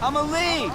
I'ma leave!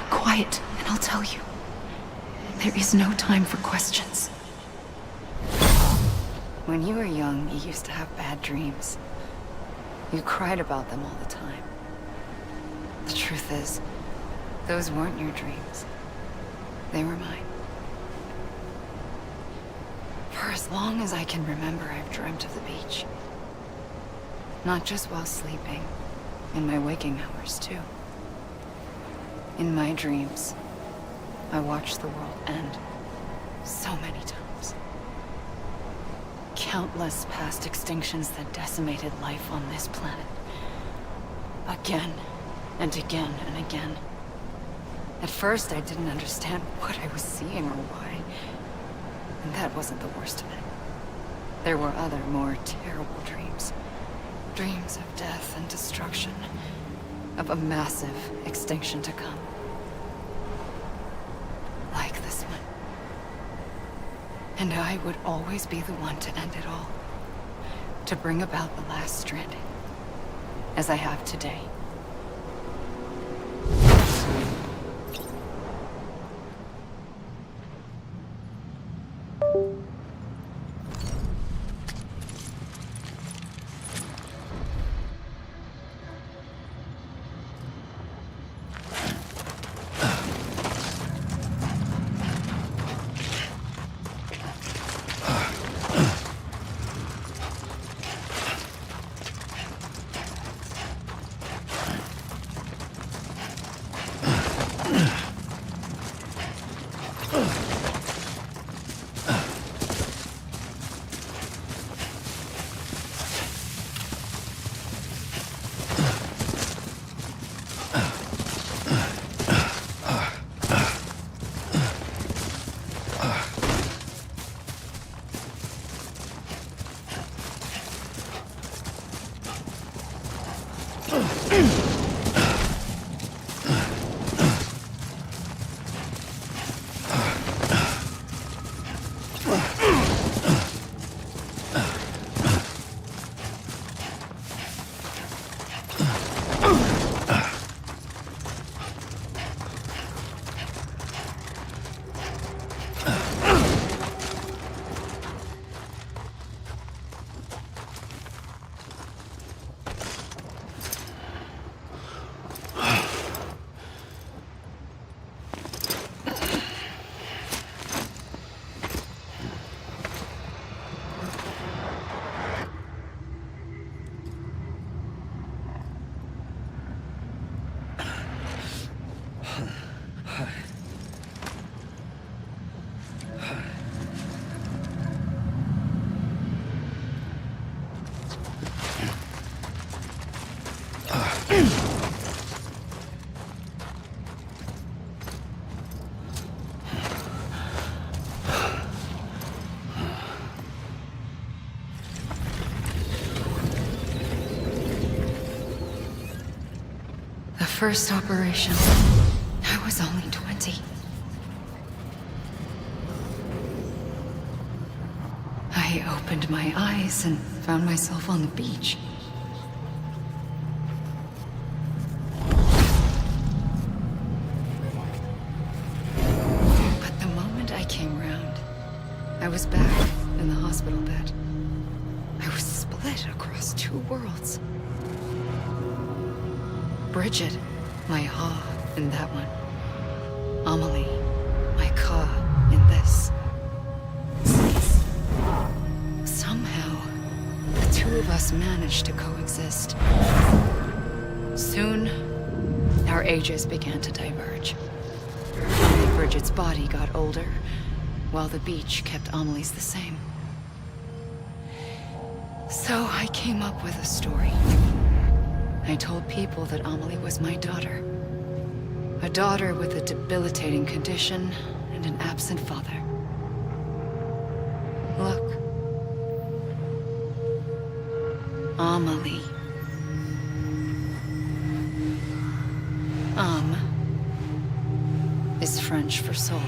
Quiet, and I'll tell you. There is no time for questions. When you were young, you used to have bad dreams. You cried about them all the time. The truth is, those weren't your dreams. They were mine. For as long as I can remember, I've dreamt of the beach. Not just while sleeping, in my waking hours too. In my dreams, I watched the world end so many times. Countless past extinctions that decimated life on this planet. Again, and again, and again. At first, I didn't understand what I was seeing or why. And that wasn't the worst of it. There were other, more terrible dreams. Dreams of death and destruction. Of a massive extinction to come. Like this one. And I would always be the one to end it all. To bring about the last stranding. As I have today. The first operation, I was only 20. I opened my eyes and found myself on the beach. But the moment I came round, I was back in the hospital bed. I was split across two worlds. Bridget, my Ha in that one. Amelie, my Ka in this. Somehow, the two of us managed to coexist. Soon, our ages began to diverge. Bridget's body got older, while the beach kept Amelie's the same. So I came up with a story. I told people that Amelie was my daughter. A daughter with a debilitating condition and an absent father. Look. Amelie. Is French for soul.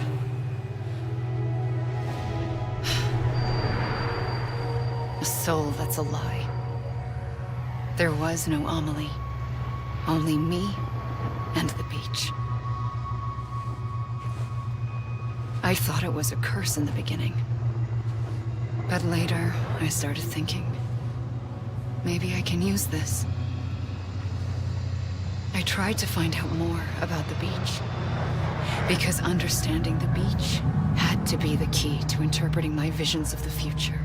A soul that's a lie. There was no Amelie. Only me and the beach. I thought it was a curse in the beginning. But later, I started thinking, maybe I can use this. I tried to find out more about the beach. Because understanding the beach had to be the key to interpreting my visions of the future.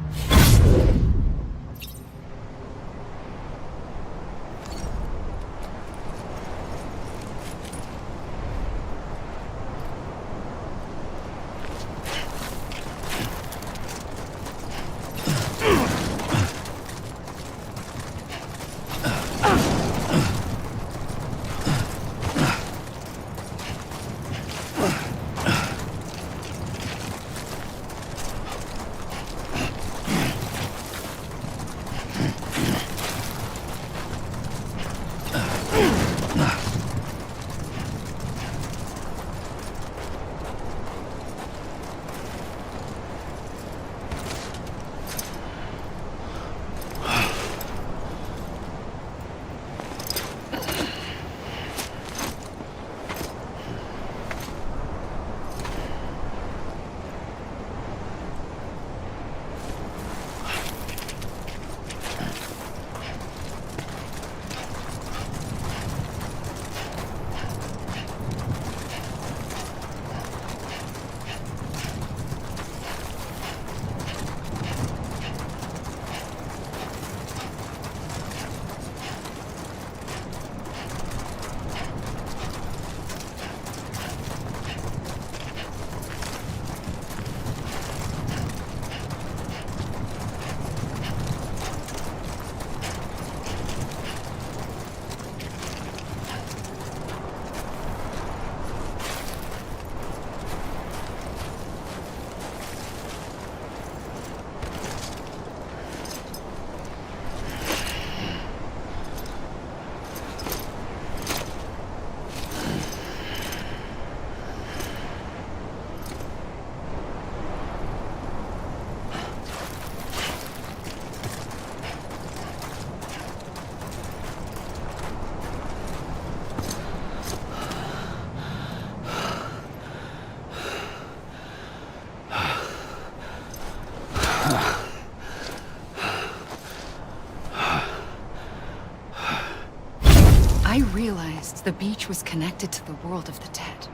I realized the beach was connected to the world of the dead,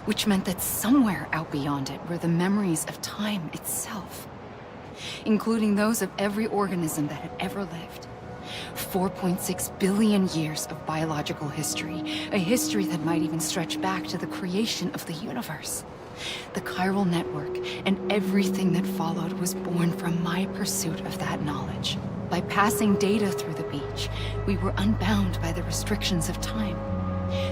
which meant that somewhere out beyond it were the memories of time itself, including those of every organism that had ever lived. 4.6 billion years of biological history, a history that might even stretch back to the creation of the universe. The chiral network and everything that followed was born from my pursuit of that knowledge. By passing data through the beach, We were unbound by the restrictions of time.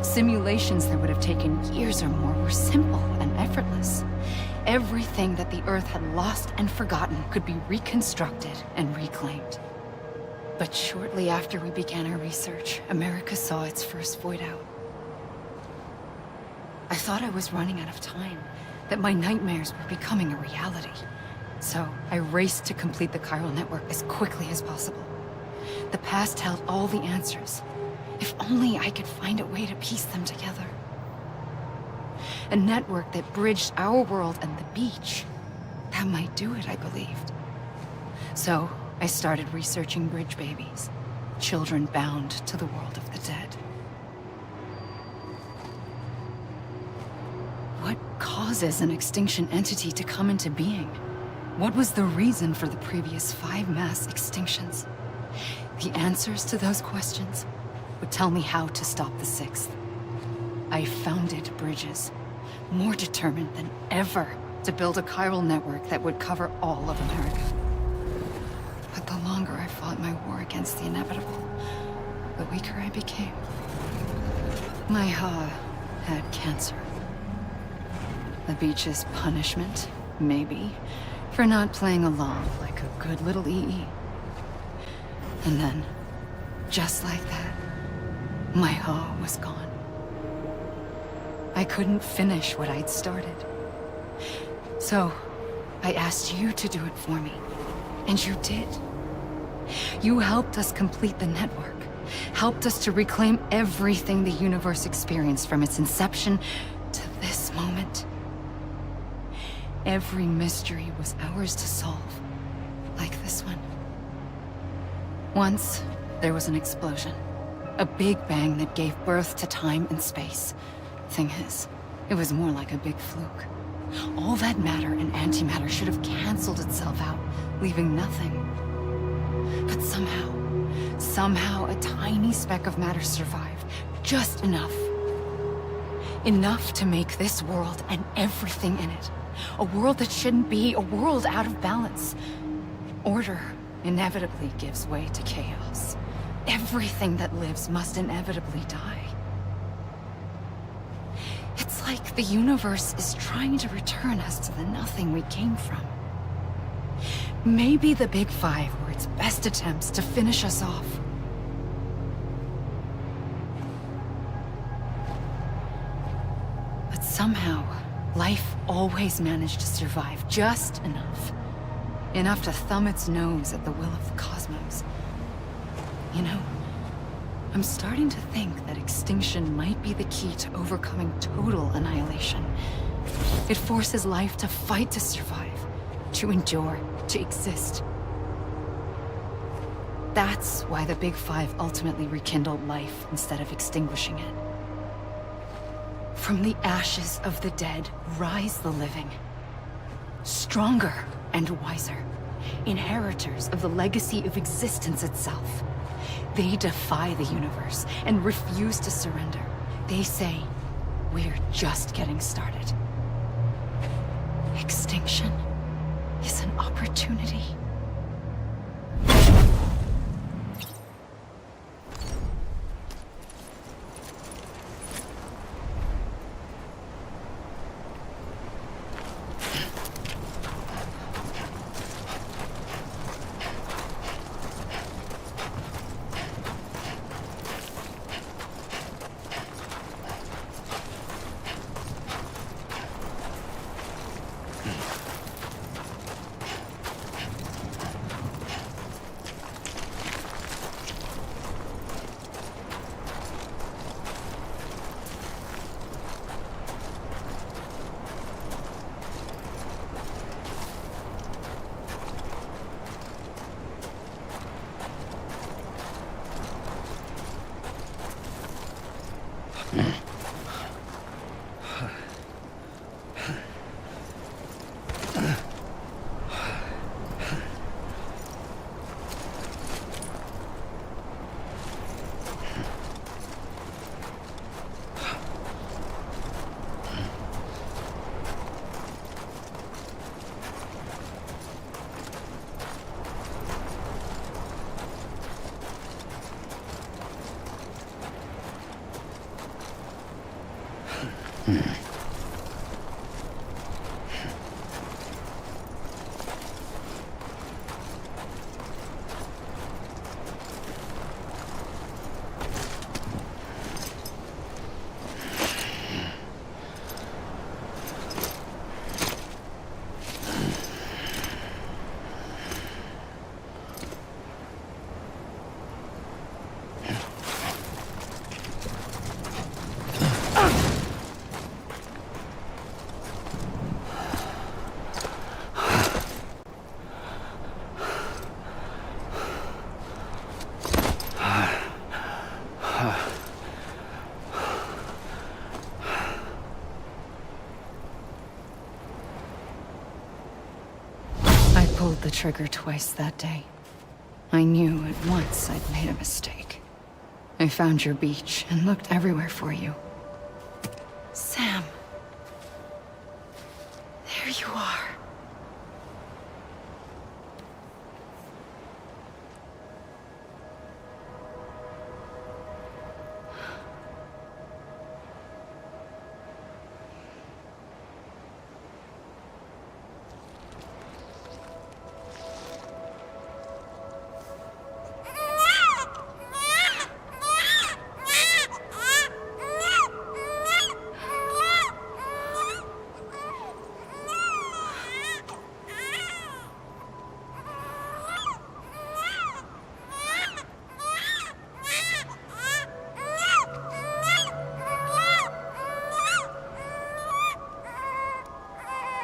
Simulations that would have taken years or more were simple and effortless. Everything that the Earth had lost and forgotten could be reconstructed and reclaimed. But shortly after we began our research, America saw its first void out. I thought I was running out of time, that my nightmares were becoming a reality. So I raced to complete the chiral network as quickly as possible. The past held all the answers. If only I could find a way to piece them together. A network that bridged our world and the beach. That might do it, I believed. So I started researching bridge babies, children bound to the world of the dead. What causes an extinction entity to come into being? What was the reason for the previous 5 mass extinctions? The answers to those questions would tell me how to stop the 6th. I founded bridges, more determined than ever to build a chiral network that would cover all of America. But the longer I fought my war against the inevitable, the weaker I became. My Ha had cancer. The beach's punishment, maybe, for not playing along like a good little EE. And then, just like that, my Ha was gone. I couldn't finish what I'd started. So, I asked you to do it for me. And you did. You helped us complete the network. Helped us to reclaim everything the universe experienced from its inception to this moment. Every mystery was ours to solve. Like this one. Once, there was an explosion. A big bang that gave birth to time and space. Thing is, it was more like a big fluke. All that matter and antimatter should have canceled itself out, leaving nothing. But somehow a tiny speck of matter survived. Just enough. Enough to make this world and everything in it. A world that shouldn't be, a world out of balance. Order inevitably gives way to chaos. Everything that lives must inevitably die. It's like the universe is trying to return us to the nothing we came from. Maybe the Big Five were its best attempts to finish us off. But somehow, life always managed to survive just enough. Enough to thumb its nose at the will of the cosmos. You know, I'm starting to think that extinction might be the key to overcoming total annihilation. It forces life to fight to survive, to endure, to exist. That's why the Big Five ultimately rekindled life instead of extinguishing it. From the ashes of the dead rise the living. Stronger and wiser. Inheritors of the legacy of existence itself. They defy the universe and refuse to surrender. They say, we're just getting started. Extinction is an opportunity. I pulled the trigger twice that day. I knew at once I'd made a mistake. I found your beach and looked everywhere for you. Sam. There you are.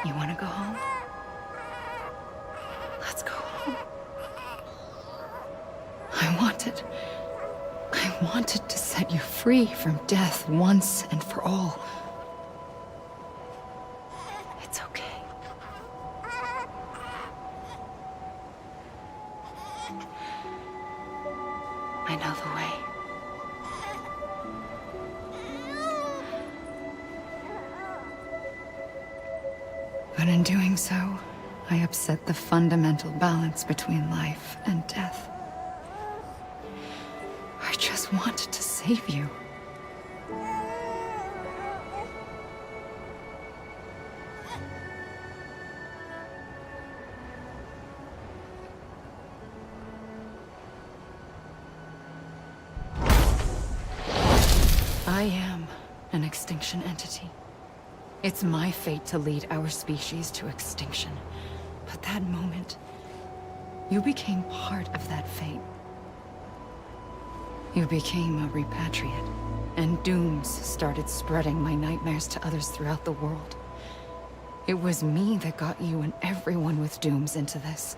You want to go home? Let's go home. I wanted to set you free from death once and for all. It's okay. I know the way. But in doing so, I upset the fundamental balance between life and death. I just wanted to save you. I am an extinction entity. It's my fate to lead our species to extinction. But that moment, you became part of that fate. You became a repatriate, and dooms started spreading my nightmares to others throughout the world. It was me that got you and everyone with dooms into this.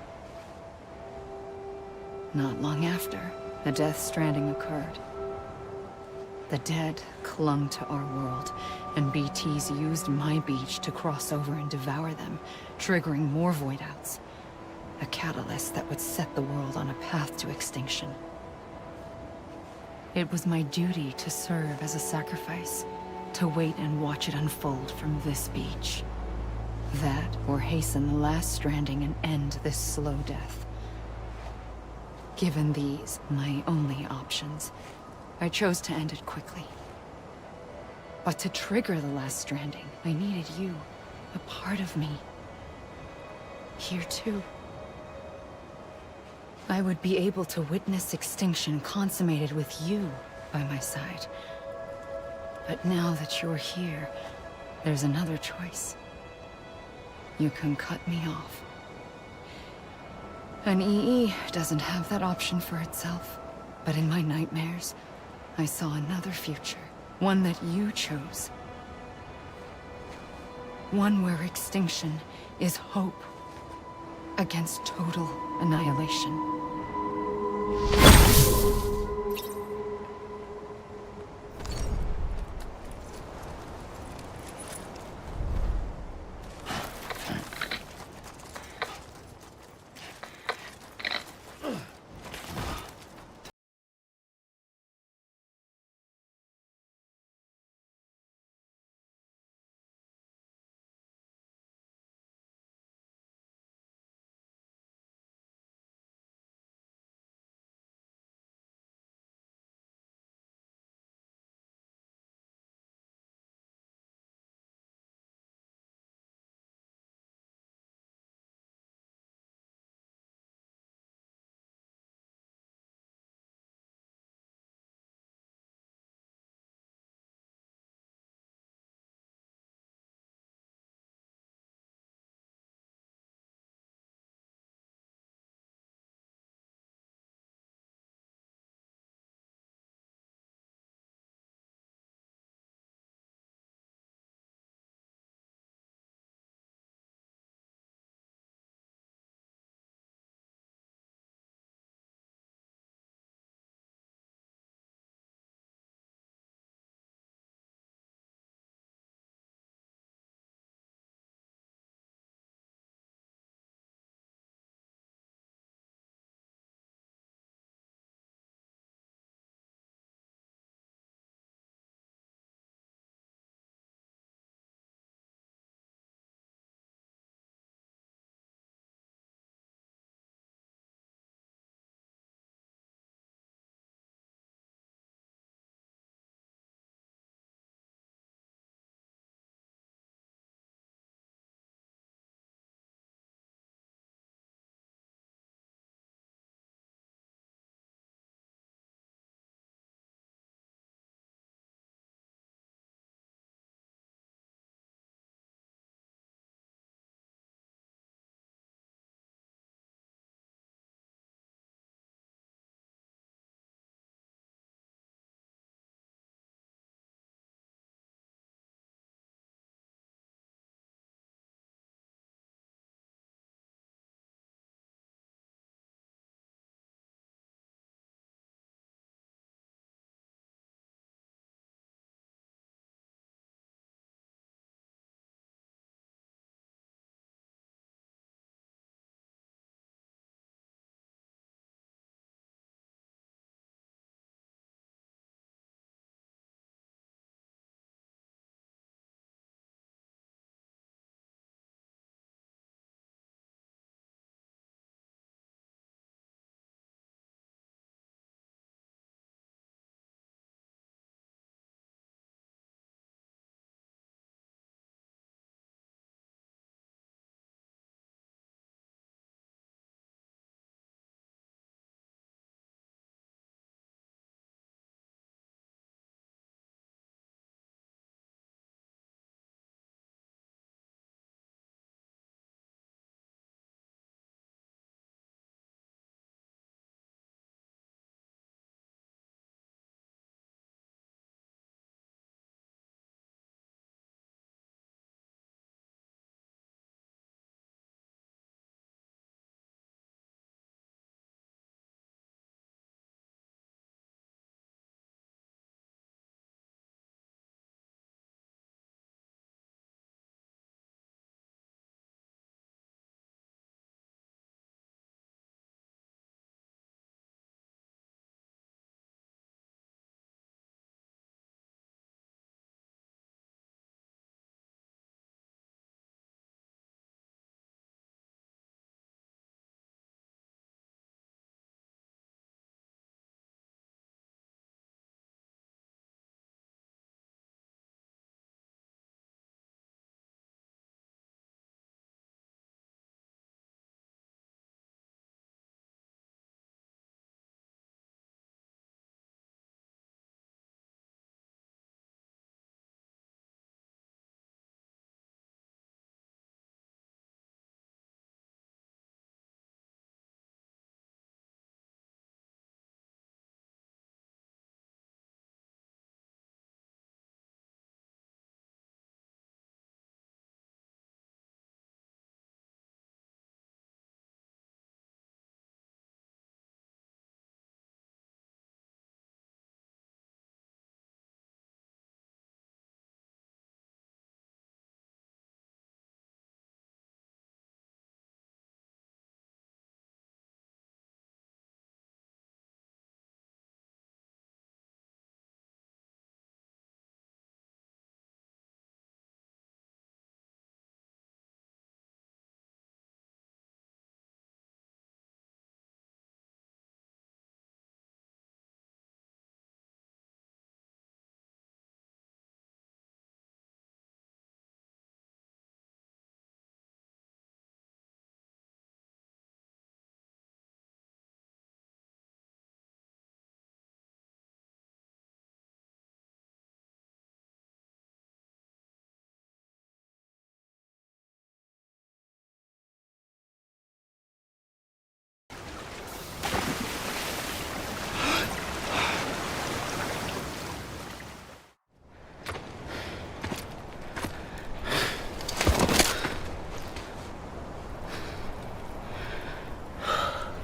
Not long after, the Death Stranding occurred. The dead clung to our world, and BTs used my beach to cross over and devour them, triggering more void-outs. A catalyst that would set the world on a path to extinction. It was my duty to serve as a sacrifice, to wait and watch it unfold from this beach. That, or hasten the last stranding and end this slow death. Given these, my only options, I chose to end it quickly. But to trigger the last stranding, I needed you, a part of me. Here too. I would be able to witness extinction consummated with you by my side. But now that you're here, there's another choice. You can cut me off. An EE doesn't have that option for itself. But in my nightmares, I saw another future. One that you chose. One where extinction is hope against total annihilation.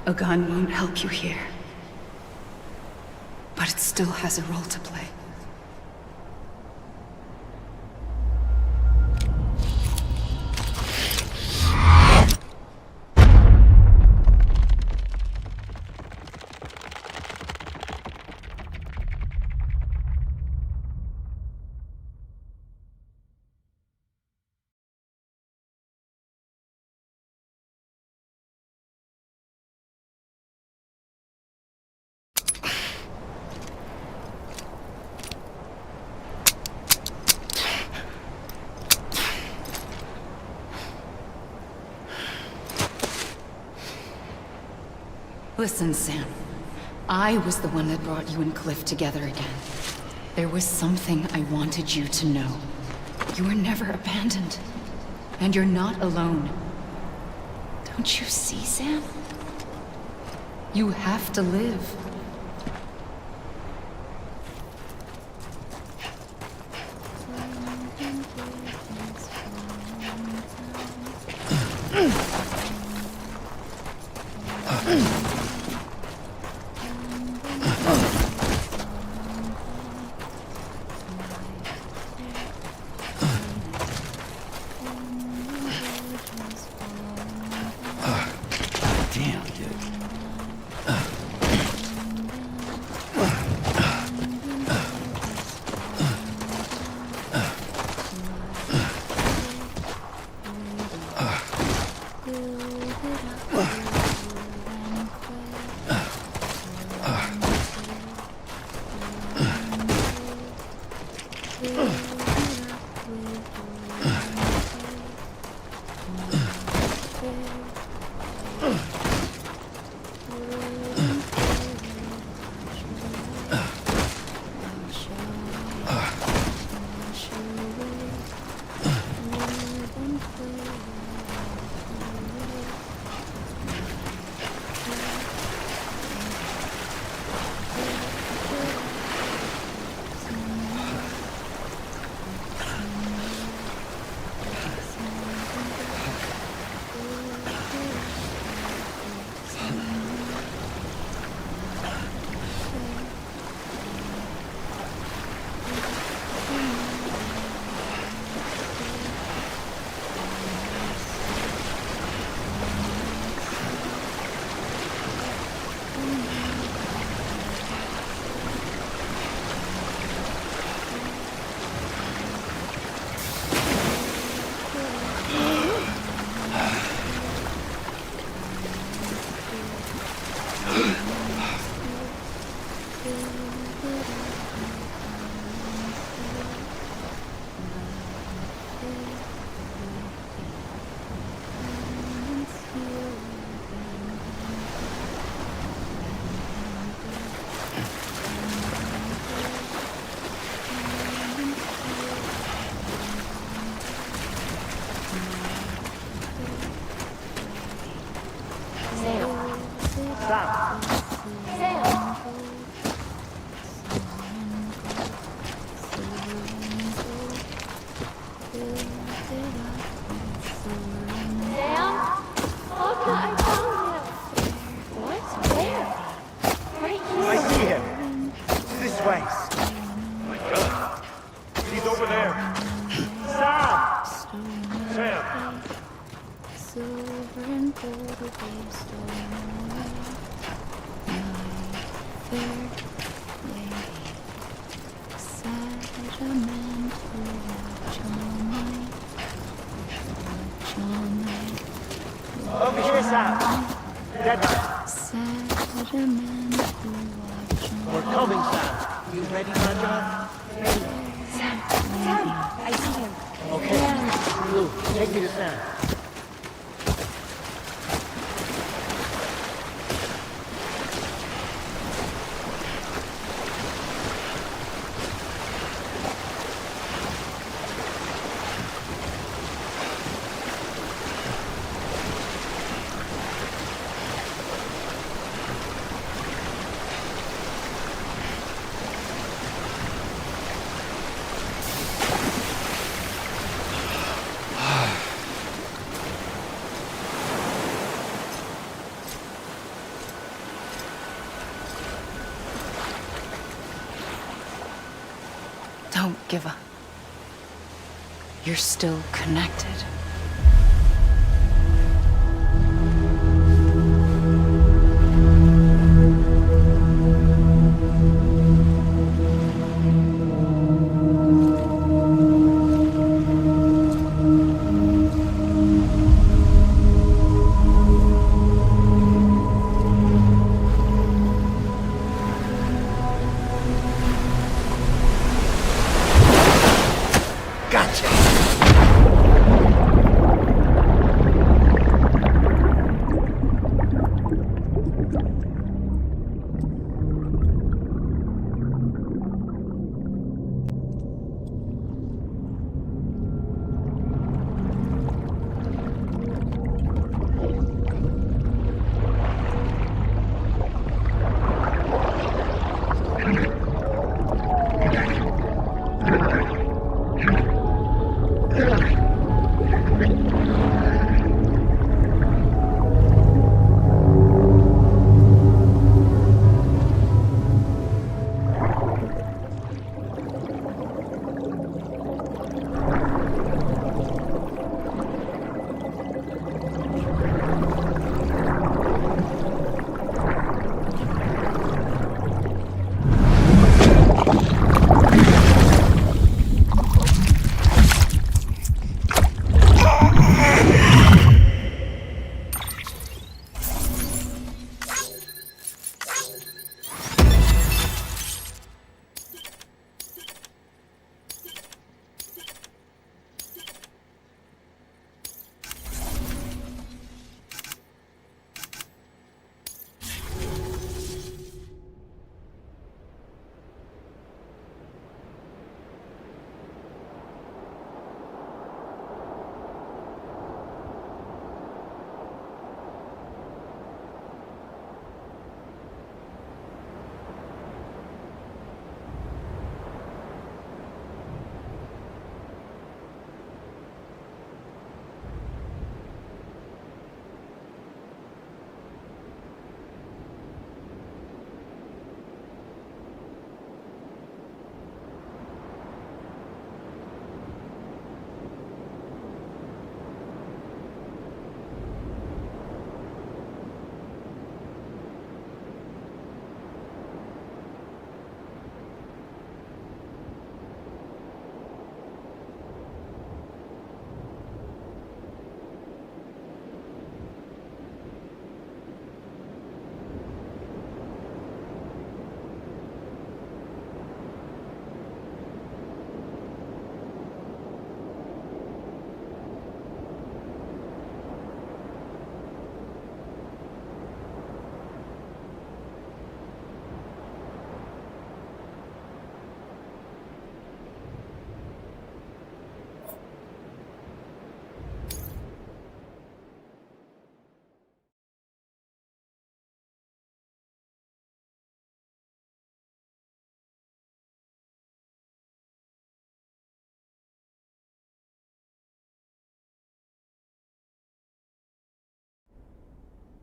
A gun won't help you here. But it still has a role to play. Listen, Sam. I was the one that brought you and Cliff together again. There was something I wanted you to know. You were never abandoned. And you're not alone. Don't you see, Sam? You have to live. Over here, Sam. Jadwal. We're coming, Sam. You ready, Raja? Sam, I see him. Okay. Blue, take me to Sam. Don't give up. You're still connected.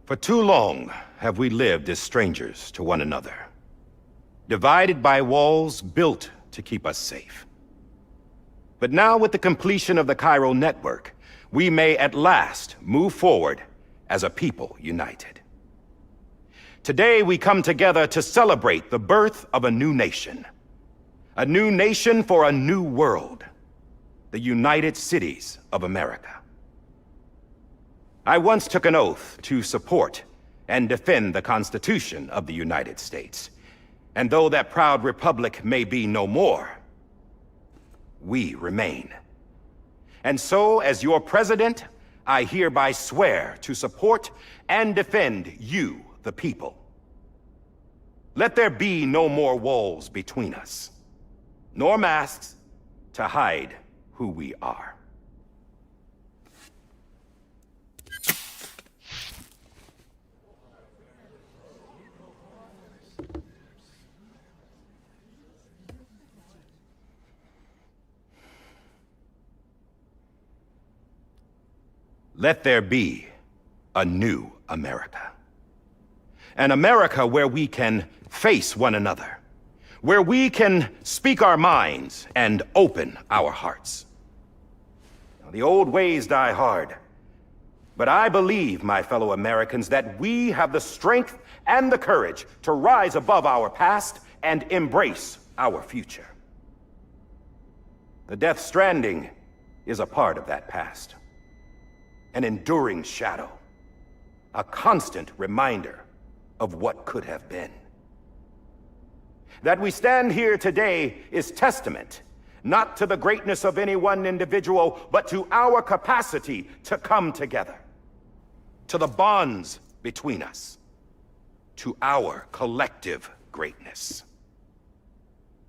For too long have we lived as strangers to one another, divided by walls built to keep us safe. But now, with the completion of the Cairo network, we may at last move forward as a people united. Today we come together to celebrate the birth of a new nation. A new nation for a new world. The United Cities of America. I once took an oath to support and defend the Constitution of the United States. And though that proud republic may be no more, we remain. And so, as your president, I hereby swear to support and defend you, the people. Let there be no more walls between us, nor masks to hide who we are. Let there be a new America. An America where we can face one another, where we can speak our minds and open our hearts. Now, the old ways die hard, but I believe, my fellow Americans, that we have the strength and the courage to rise above our past and embrace our future. The Death Stranding is a part of that past. An enduring shadow. A constant reminder of what could have been. That we stand here today is testament, not to the greatness of any one individual, but to our capacity to come together. To the bonds between us. To our collective greatness.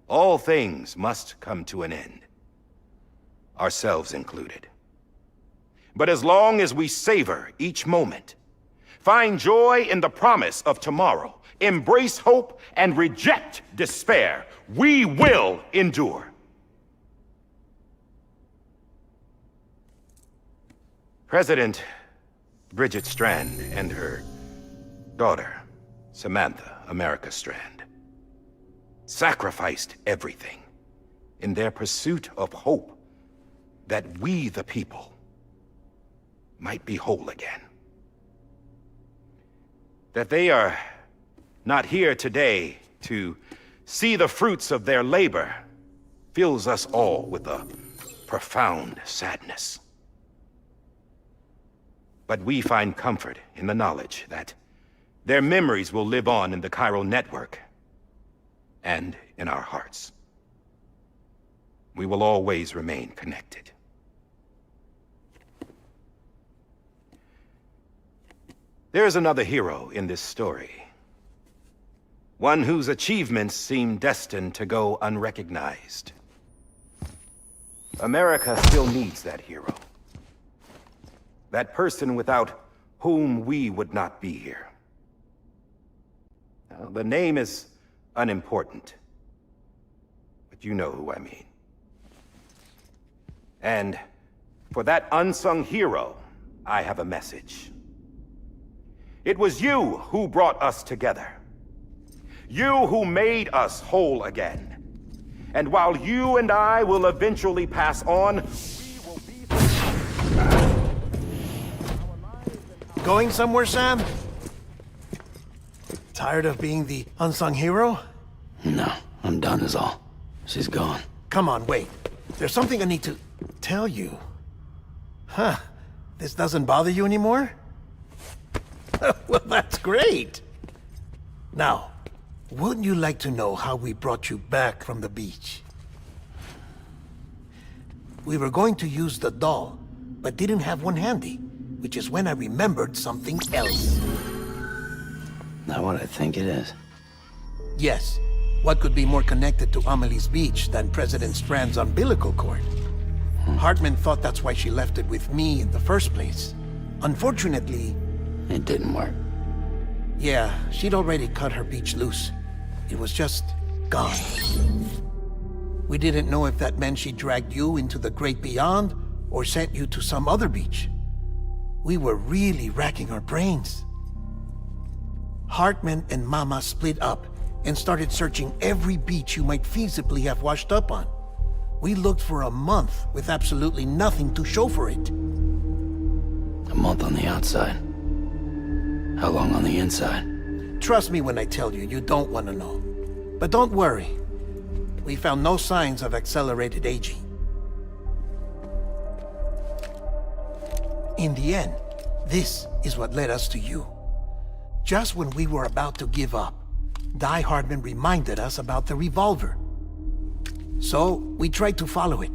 All things must come to an end. Ourselves included. But as long as we savor each moment, find joy in the promise of tomorrow, embrace hope, and reject despair, we will endure. President Bridget Strand and her daughter, Samantha America Strand, sacrificed everything in their pursuit of hope that we, the people, might be whole again. That they are not here today to see the fruits of their labor fills us all with a profound sadness. But we find comfort in the knowledge that their memories will live on in the chiral network and in our hearts. We will always remain connected. There is another hero in this story. One whose achievements seem destined to go unrecognized. America still needs that hero. That person without whom we would not be here. Now, the name is unimportant, but you know who I mean. And for that unsung hero, I have a message. It was you who brought us together. You who made us whole again. And while you and I will eventually pass on, we will be... Going somewhere, Sam? Tired of being the unsung hero? No, I'm done is all. She's gone. Come on, wait. There's something I need to tell you. Huh. This doesn't bother you anymore? Well, that's great. Now, wouldn't you like to know how we brought you back from the beach? We were going to use the doll, but didn't have one handy, which is when I remembered something else. Not what I think it is. Yes. What could be more connected to Amelie's beach than President Strand's umbilical cord? Hartman thought that's why she left it with me in the first place. Unfortunately... It didn't work. Yeah, she'd already cut her beach loose. It was just gone. We didn't know if that meant she dragged you into the great beyond or sent you to some other beach. We were really racking our brains. Hartman and Mama split up and started searching every beach you might feasibly have washed up on. We looked for a month with absolutely nothing to show for it. A month on the outside. How long on the inside? Trust me when I tell you, you don't want to know. But don't worry. We found no signs of accelerated aging. In the end, this is what led us to you. Just when we were about to give up, Die Hardman reminded us about the revolver. So, we tried to follow it,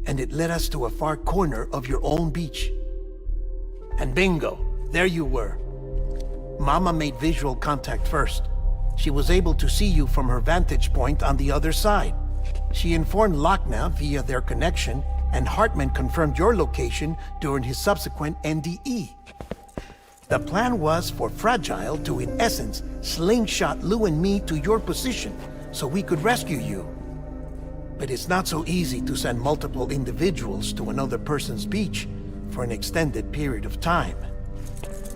and it led us to a far corner of your own beach. And bingo, there you were. Mama made visual contact first. She was able to see you from her vantage point on the other side. She informed Lochna via their connection, and Hartman confirmed your location during his subsequent NDE. The plan was for Fragile to, in essence, slingshot Lou and me to your position so we could rescue you. But it's not so easy to send multiple individuals to another person's beach for an extended period of time.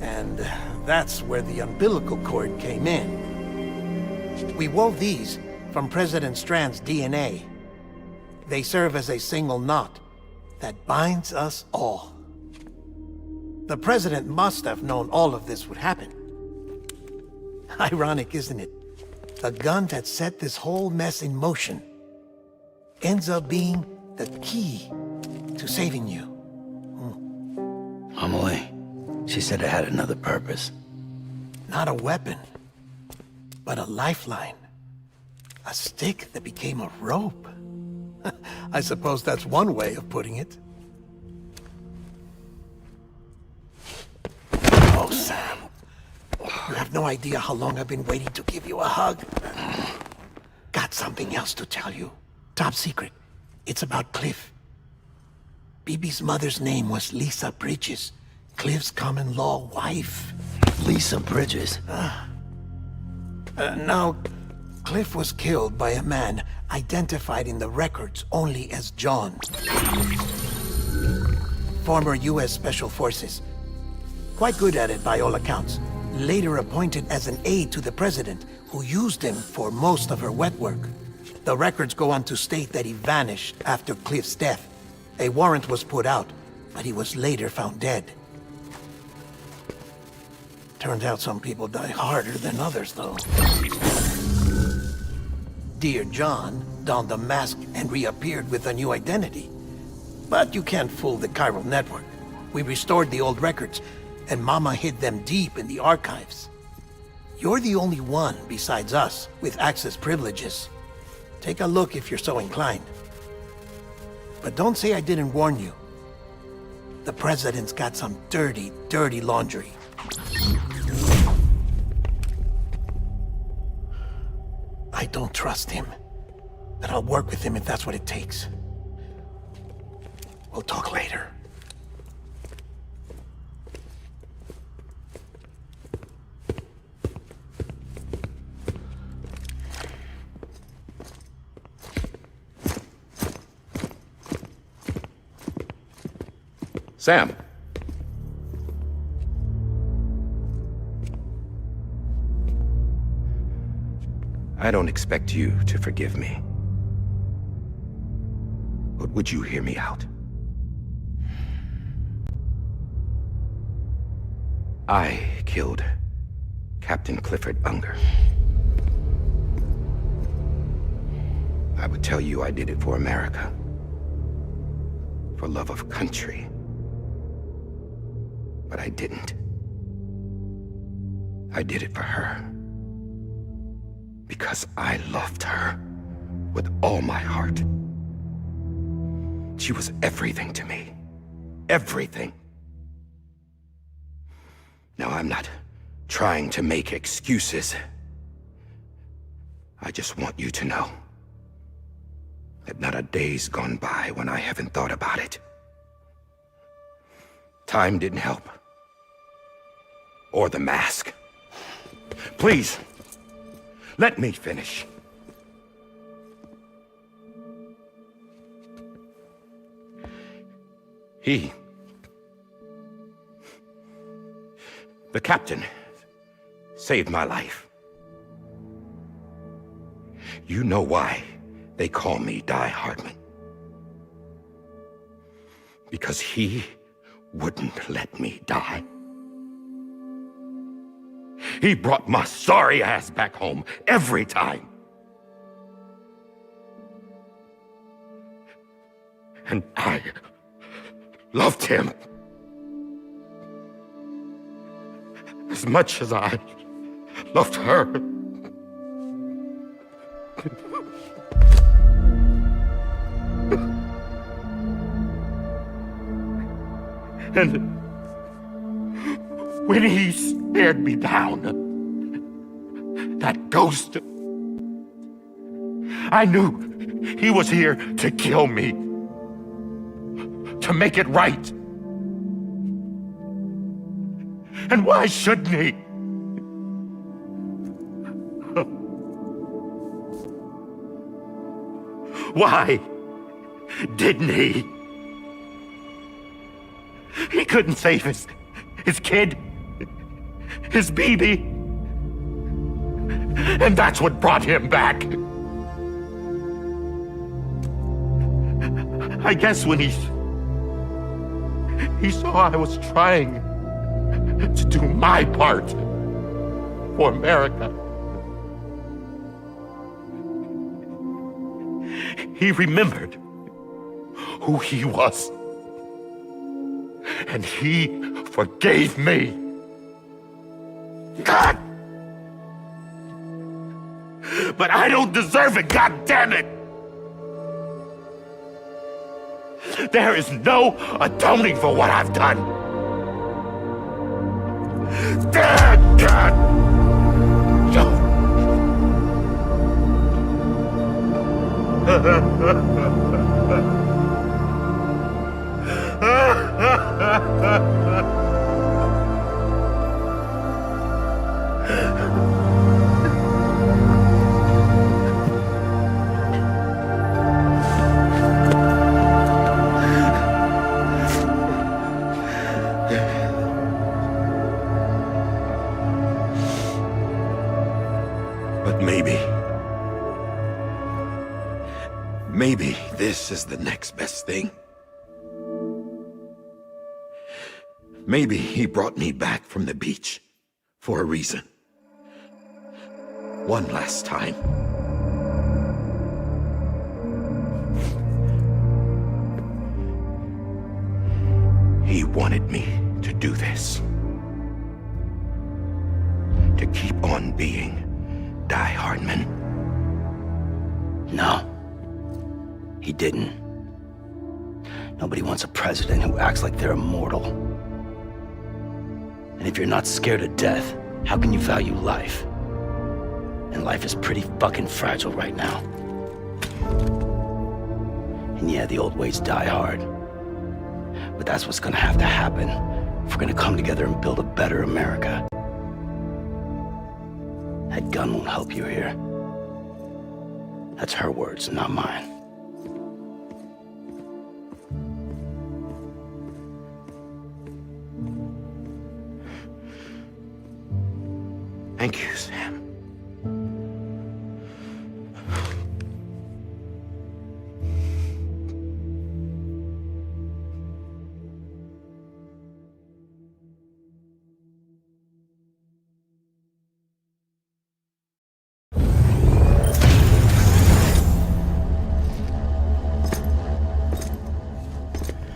And that's where the umbilical cord came in. We wove these from President Strand's DNA. They serve as a single knot that binds us all. The President must have known all of this would happen. Ironic, isn't it? The gun that set this whole mess in motion ends up being the key to saving you. Amelie, she said it had another purpose. Not a weapon, but a lifeline. A stick that became a rope. I suppose that's one way of putting it. Oh, Sam. You have no idea how long I've been waiting to give you a hug. Got something else to tell you. Top secret. It's about Cliff. Bibi's mother's name was Lisa Bridges, Cliff's common-law wife. Lisa Bridges? Now, Cliff was killed by a man identified in the records only as John. Former U.S. Special Forces. Quite good at it by all accounts. Later appointed as an aide to the president, who used him for most of her wet work. The records go on to state that he vanished after Cliff's death. A warrant was put out, but he was later found dead. Turns out some people die harder than others, though. Dear John donned a mask and reappeared with a new identity. But you can't fool the chiral network. We restored the old records, and Mama hid them deep in the archives. You're the only one, besides us, with access privileges. Take a look if you're so inclined. But don't say I didn't warn you. The President's got some dirty, dirty laundry. I don't trust him, but I'll work with him if that's what it takes. We'll talk later. Sam. I don't expect you to forgive me. But would you hear me out? I killed Captain Clifford Unger. I would tell you I did it for America. For love of country. But I didn't. I did it for her. Because I loved her with all my heart. She was everything to me. Everything. Now, I'm not trying to make excuses. I just want you to know that not a day's gone by when I haven't thought about it. Time didn't help. Or the mask. Please, let me finish. The captain, saved my life. You know why they call me Die Hardman. Because he wouldn't let me die. He brought my sorry ass back home every time. And I loved him as much as I loved her. And when he stared me down, that ghost, I knew he was here to kill me, to make it right. And why shouldn't he? Why didn't he? He couldn't save his kid, his baby. And that's what brought him back. I guess when he saw I was trying to do my part for America, he remembered who he was. And he forgave me. God! But I don't deserve it, God damn it! There is no atoning for what I've done. God! But maybe this is the next best thing. Maybe he brought me back from the beach for a reason. One last time. He wanted me to do this. To keep on being Die Hardman. No. He didn't. Nobody wants a president who acts like they're immortal. And if you're not scared of death, how can you value life? And life is pretty fucking fragile right now. And yeah, the old ways die hard. But that's what's gonna have to happen if we're gonna come together and build a better America. That gun won't help you here. That's her words, not mine. Thank you, Sam.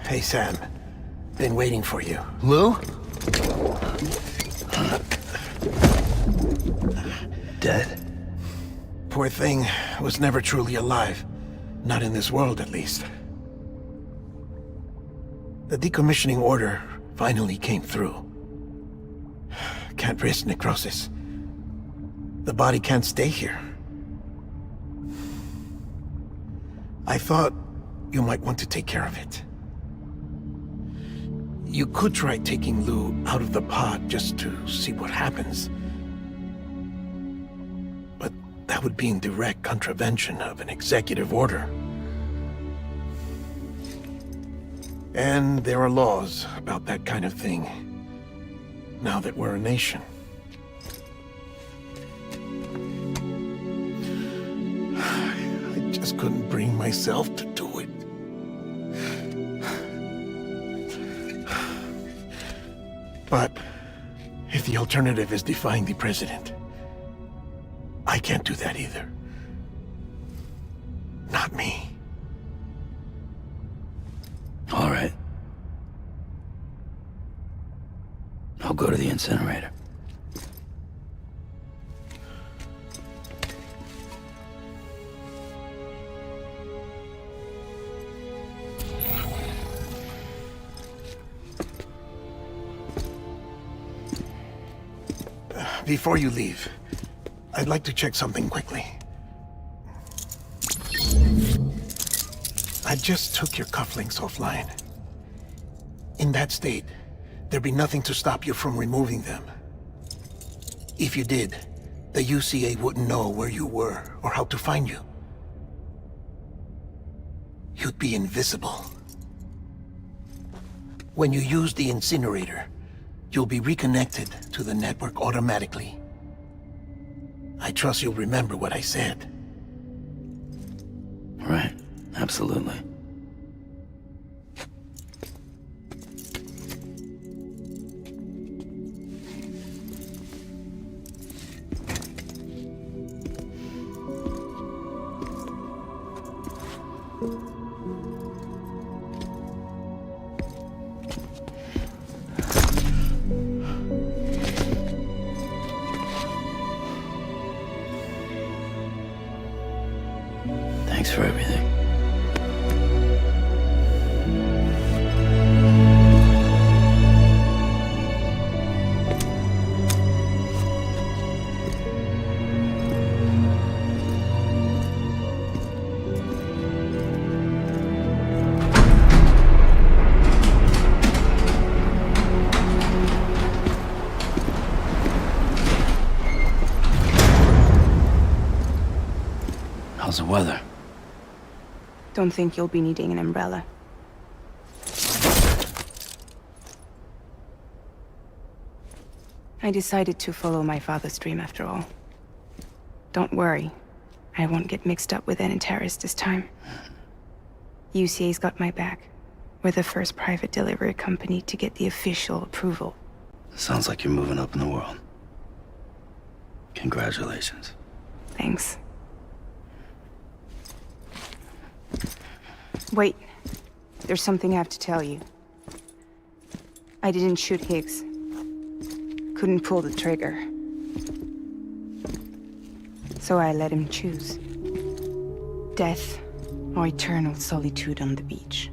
Hey, Sam. Been waiting for you. Lou? Dead? Poor thing was never truly alive. Not in this world, at least. The decommissioning order finally came through. Can't risk necrosis. The body can't stay here. I thought you might want to take care of it. You could try taking Lou out of the pod just to see what happens. But that would be in direct contravention of an executive order. And there are laws about that kind of thing, now that we're a nation. I just couldn't bring myself to do it. But if the alternative is defying the president, I can't do that either. Not me. All right. I'll go to the incinerator. Before you leave, I'd like to check something quickly. I just took your cufflinks offline. In that state, there'd be nothing to stop you from removing them. If you did, the UCA wouldn't know where you were or how to find you. You'd be invisible. When you use the incinerator, you'll be reconnected to the network automatically. I trust you'll remember what I said. Right, absolutely. Thanks for everything. How's the weather? Don't think you'll be needing an umbrella. I decided to follow my father's dream after all. Don't worry, I won't get mixed up with any terrorists this time. UCA's got my back. We're the first private delivery company to get the official approval. Sounds like you're moving up in the world. Congratulations. Thanks. Wait, there's something I have to tell you. I didn't shoot Higgs. Couldn't pull the trigger. So I let him choose. Death or eternal solitude on the beach.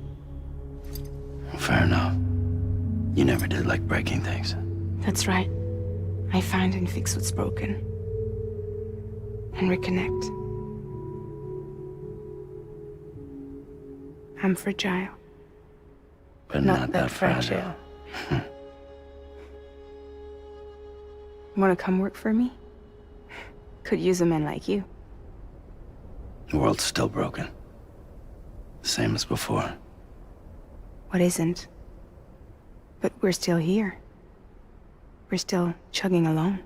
Fair enough. You never did like breaking things. That's right. I find and fix what's broken. And reconnect. I'm fragile. But not that fragile. Wanna come work for me? Could use a man like you. The world's still broken. Same as before. What isn't? But we're still here. We're still chugging along.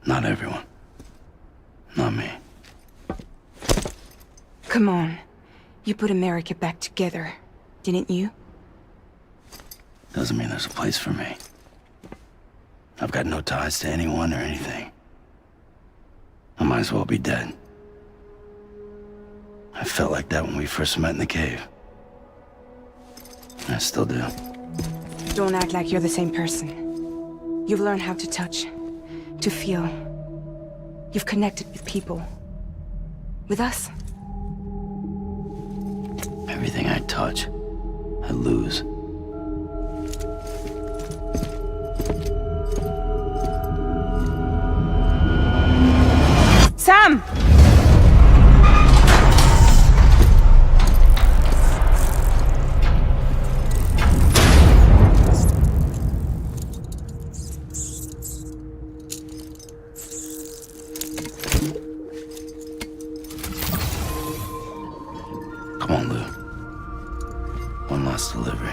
Not everyone. Not me. Come on. You put America back together, didn't you? Doesn't mean there's a place for me. I've got no ties to anyone or anything. I might as well be dead. I felt like that when we first met in the cave. I still do. Don't act like you're the same person. You've learned how to touch, to feel. You've connected with people. With us. Everything I touch, I lose. Sam! Come on, Lou. One last delivery.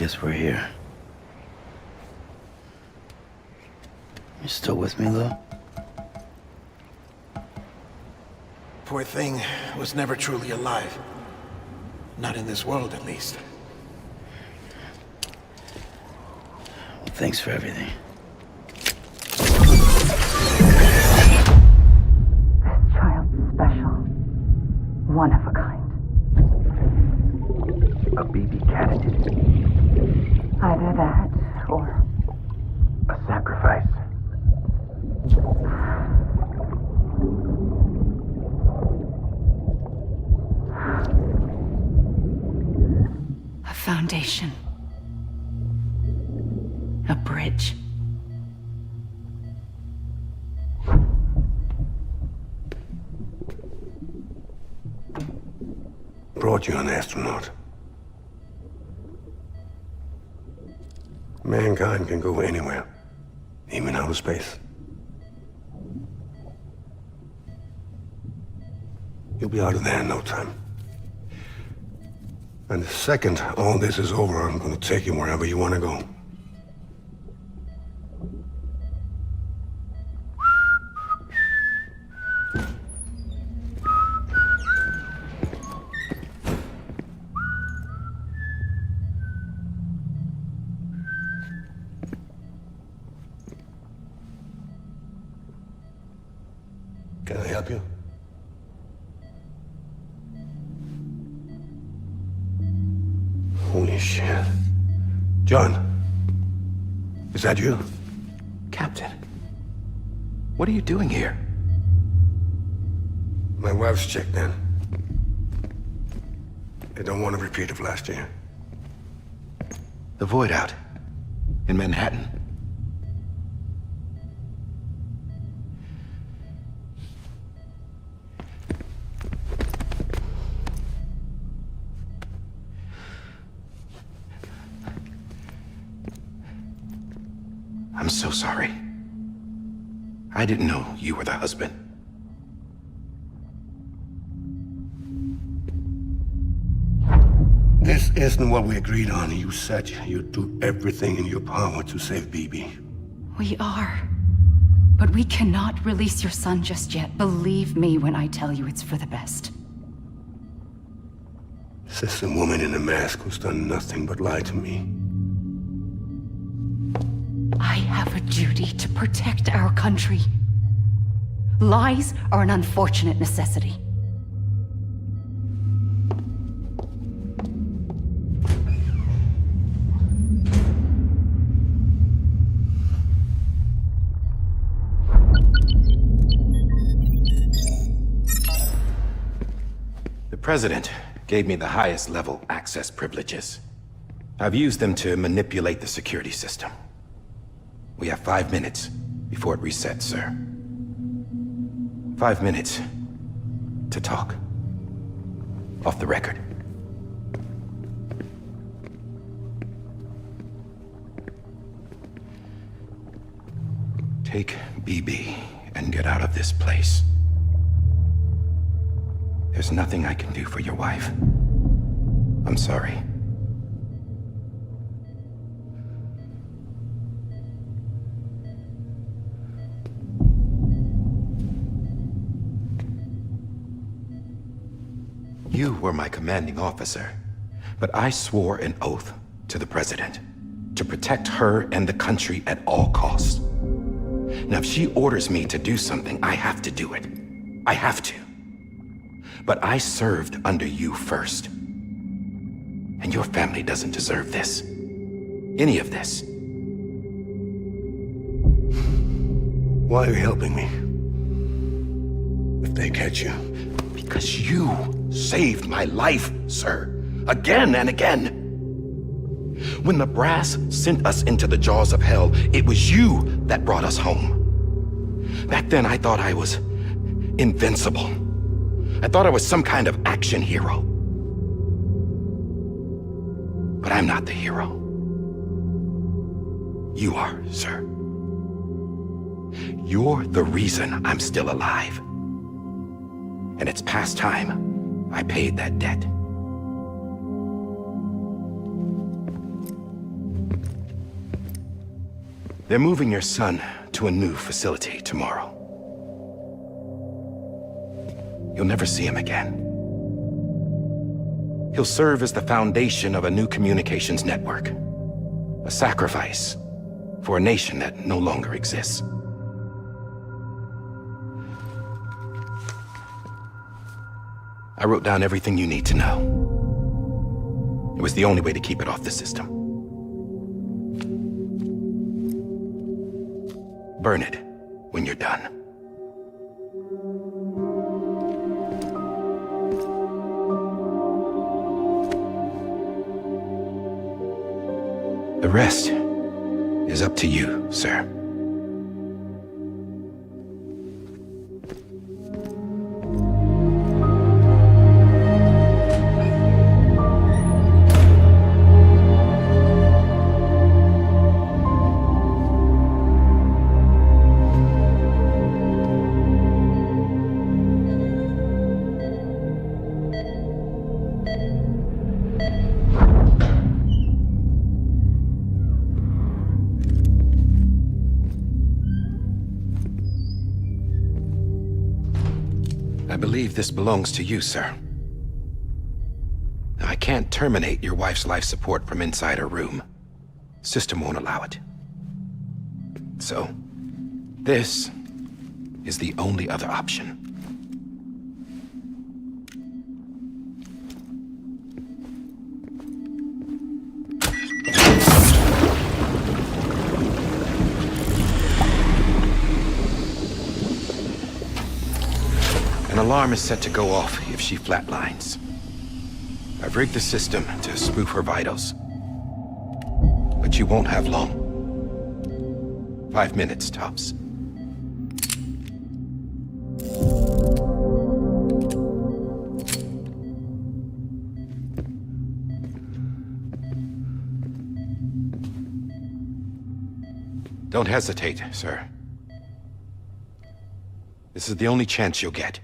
guess we're here. You still with me, though? Poor thing was never truly alive. Not in this world, at least. Well, thanks for everything. This child's special. One of a kind. A BB candidate. Either that, or A sacrifice. A foundation. A bridge. Brought you an astronaut. Mankind can go anywhere, even outer space. You'll be out of there in no time. And the second all this is over, I'm gonna take you wherever you wanna go. Can I help you? Holy shit. John, is that you? Captain, what are you doing here? My wife's checked in. They don't want a repeat of last year. The Void out in Manhattan. I'm so sorry. I didn't know you were the husband. This isn't what we agreed on. You said you'd do everything in your power to save BB. We are. But we cannot release your son just yet. Believe me when I tell you it's for the best. This is a woman in a mask who's done nothing but lie to me. I have a duty to protect our country. Lies are an unfortunate necessity. The President gave me the highest level access privileges. I've used them to manipulate the security system. We have 5 minutes before it resets, sir. 5 minutes to talk. Off the record. Take BB and get out of this place. There's nothing I can do for your wife. I'm sorry. You were my commanding officer, but I swore an oath to the President to protect her and the country at all costs. Now, if she orders me to do something, I have to do it. I have to. But I served under you first. And your family doesn't deserve this. Any of this. Why are you helping me? If they catch you. Because you saved my life, sir. Again and again. When the brass sent us into the jaws of hell, it was you that brought us home. Back then, I thought I was invincible. I thought I was some kind of action hero. But I'm not the hero. You are, sir. You're the reason I'm still alive. And it's past time I paid that debt. They're moving your son to a new facility tomorrow. You'll never see him again. He'll serve as the foundation of a new communications network. A sacrifice for a nation that no longer exists. I wrote down everything you need to know. It was the only way to keep it off the system. Burn it when you're done. The rest is up to you, sir. I believe this belongs to you, sir. I can't terminate your wife's life support from inside her room. System won't allow it. So, this is the only other option. An alarm is set to go off if she flatlines. I've rigged the system to spoof her vitals. But you won't have long. 5 minutes, tops. Don't hesitate, sir. This is the only chance you'll get.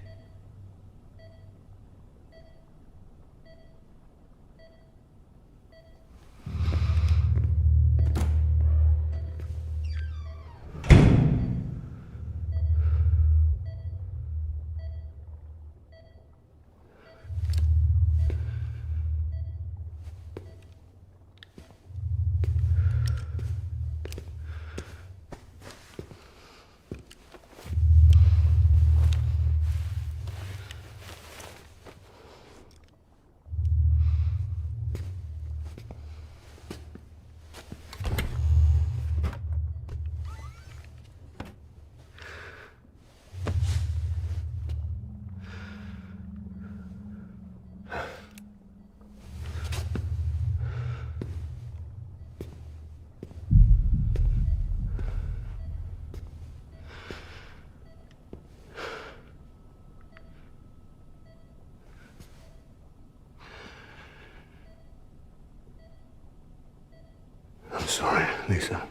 I'm sorry, Lisa.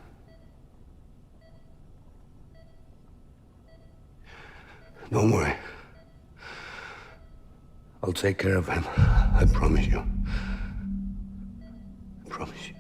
Don't worry. I'll take care of him. I promise you. I promise you.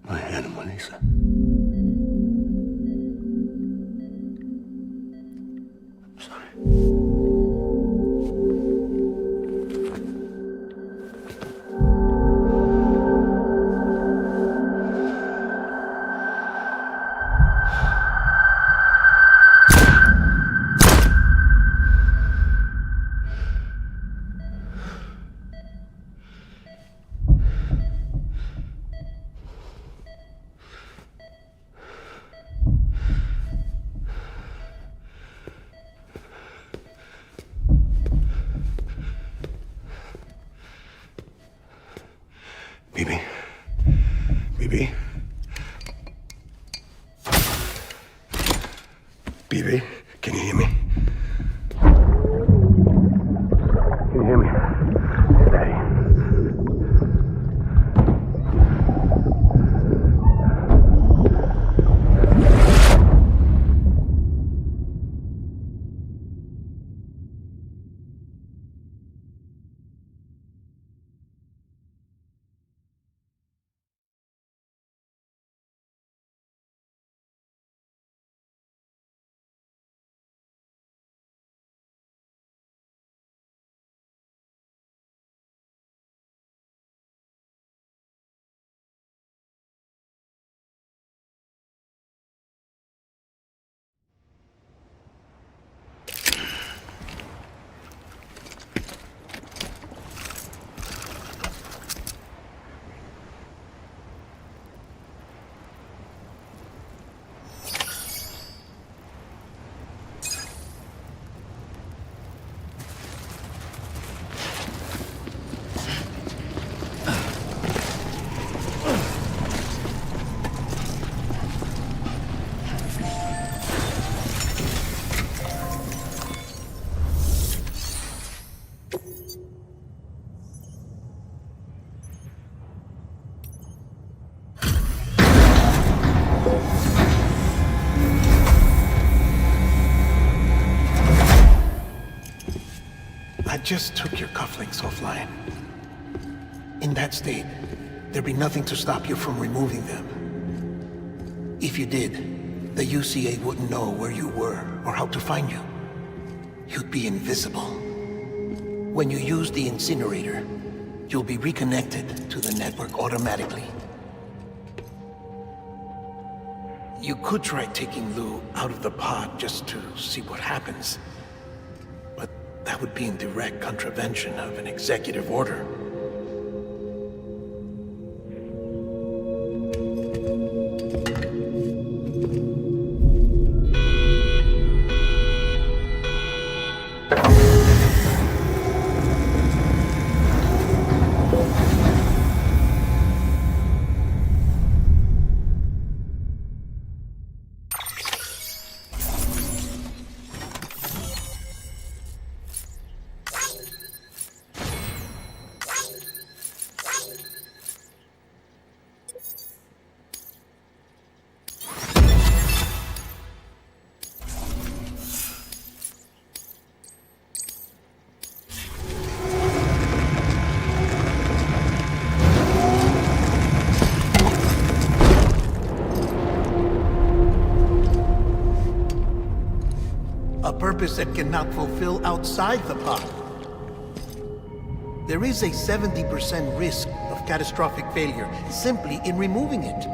My animal, Lisa. I'm sorry. Bibi. Bibi. Bibi, can you hear me? Can you hear me? Daddy. just took your cufflinks offline. In that state, there'd be nothing to stop you from removing them. If you did, the UCA wouldn't know where you were or how to find you. You'd be invisible. When you use the incinerator, you'll be reconnected to the network automatically. You could try taking Lou out of the pod just to see what happens. But that would be in direct contravention of an executive order. That cannot fulfill outside the pod. There is a 70% risk of catastrophic failure simply in removing it.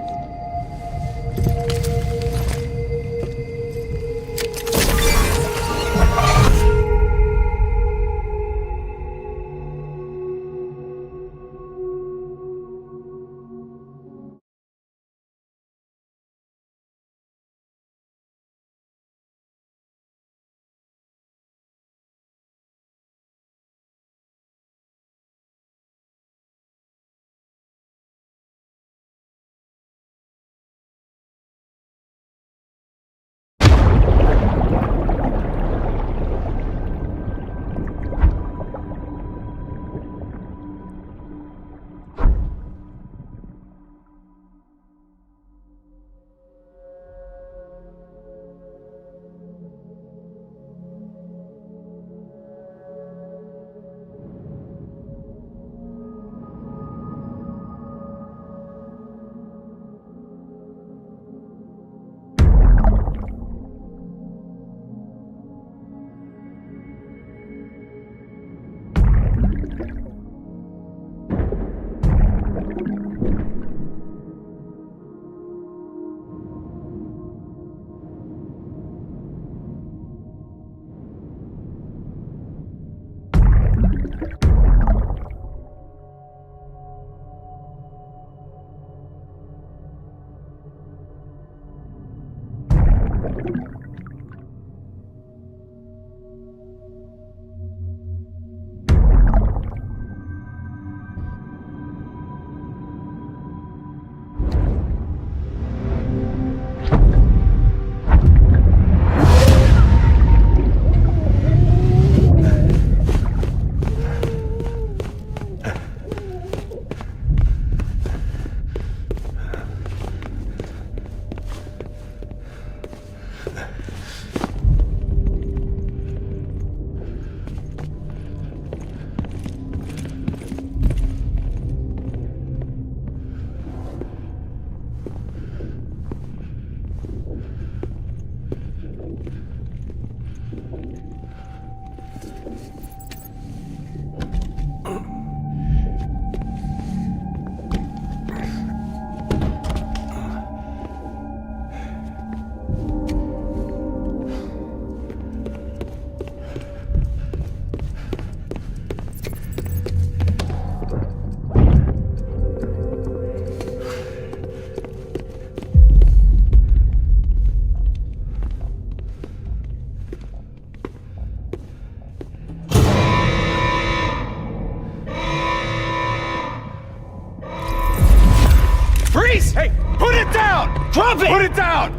Drop it! Put it down!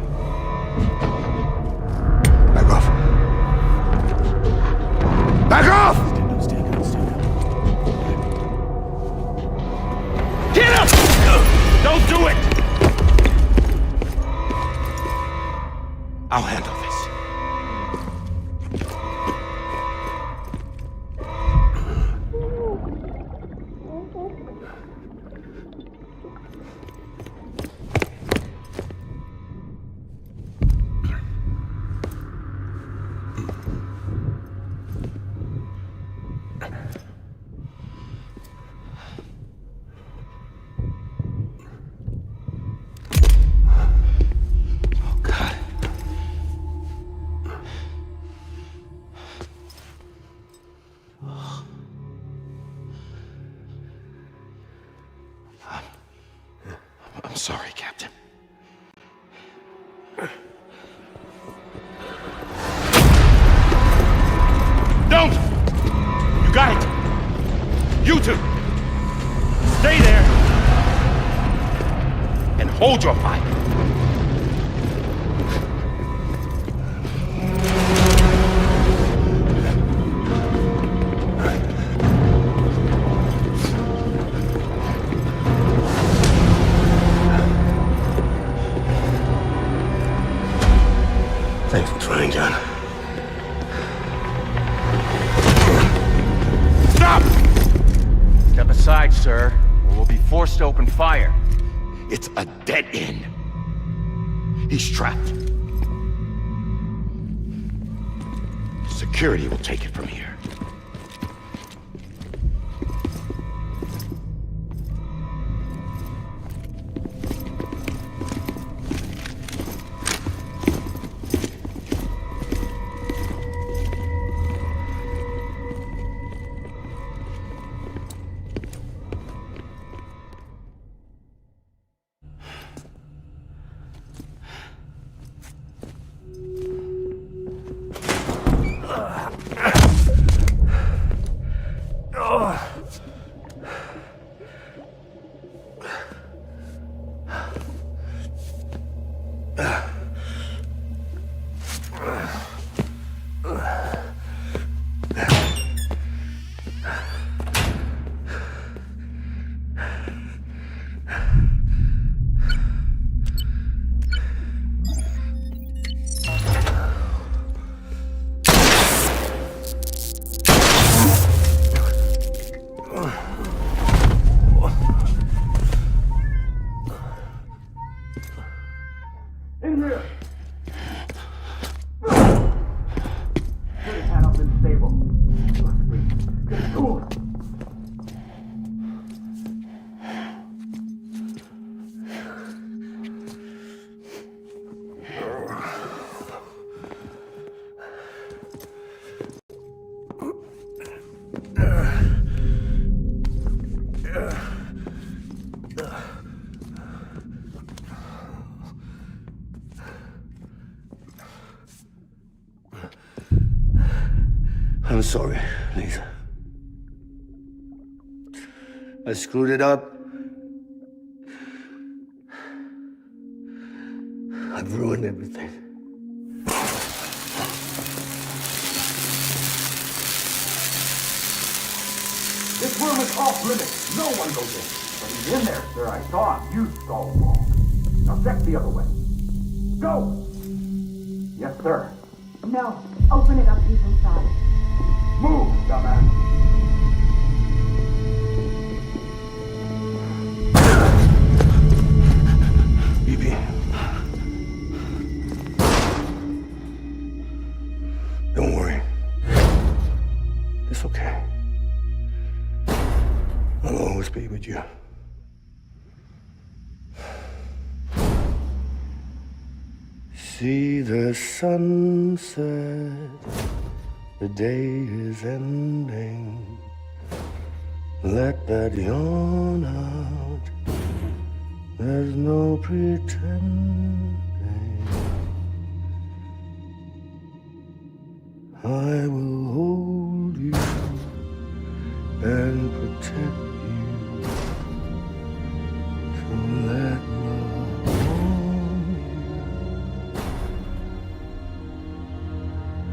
Back off. Back off! Get up! Don't do it! I'll handle this. sorry, Captain. Don't! You got it! You two! Stay there! And hold your fire! Thanks for trying, John. Stop! Step aside, sir, or we'll be forced to open fire. It's a dead end. He's trapped. Security will take it from here. I'm sorry, Lisa. I screwed it up. I've ruined everything. This room is off limits. No one goes in. But he's in there, sir. I saw him. You saw him wrong. Now check the other way. Go! Yes, sir. No. Open it up. He's inside. Move, dumbass. Bibi. Don't worry. It's okay. I'll always be with you. See the sunset. The day is ending. Let that yawn out. There's no pretending. I will hold you and protect you. So let love warm you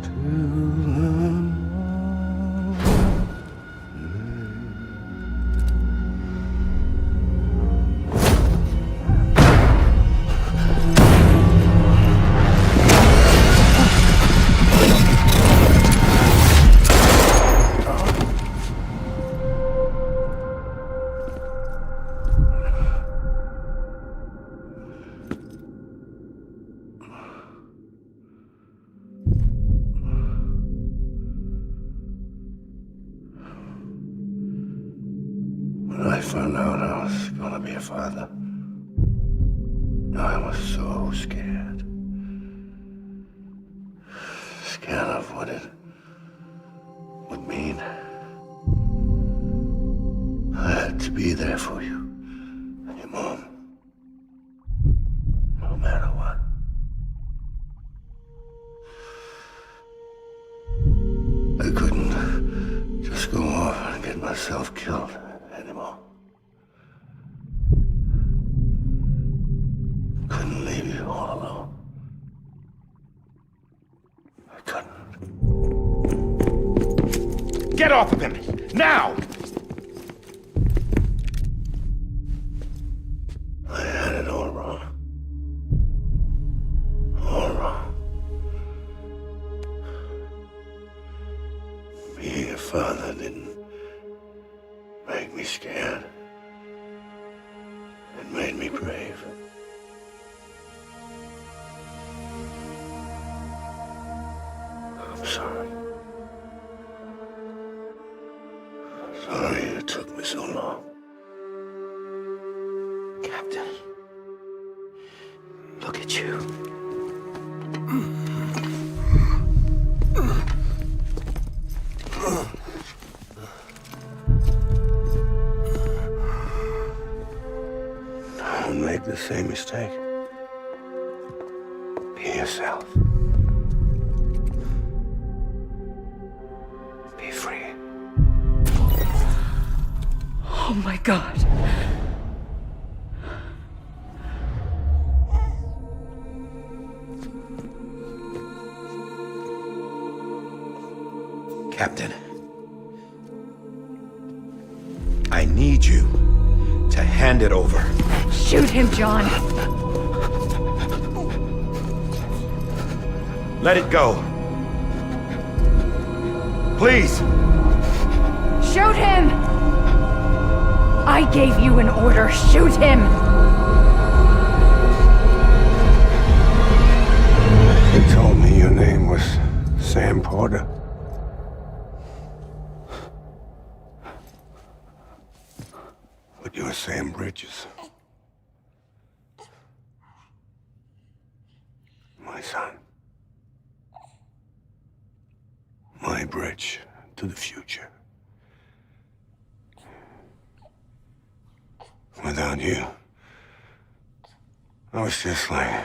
till When I found out I was gonna be a father, I was so scared. Scared of what it would mean. I had to be there for you and your mom. myself killed anymore. Couldn't leave you all alone. I couldn't. Get off of him! Now! I had it all wrong. All wrong. Being a father didn't make me scared. It made me brave. I'm sorry. Sorry it took me so long. Captain, look at you. Don't make the same mistake. Be yourself. Be free. Oh my God. Captain, I need you to hand it over. Shoot him, John. Let it go. Please. Shoot him! I gave you an order. Shoot him! You told me your name was Sam Porter. But you're Sam Bridges. My son. My bridge to the future. Without you, I was just like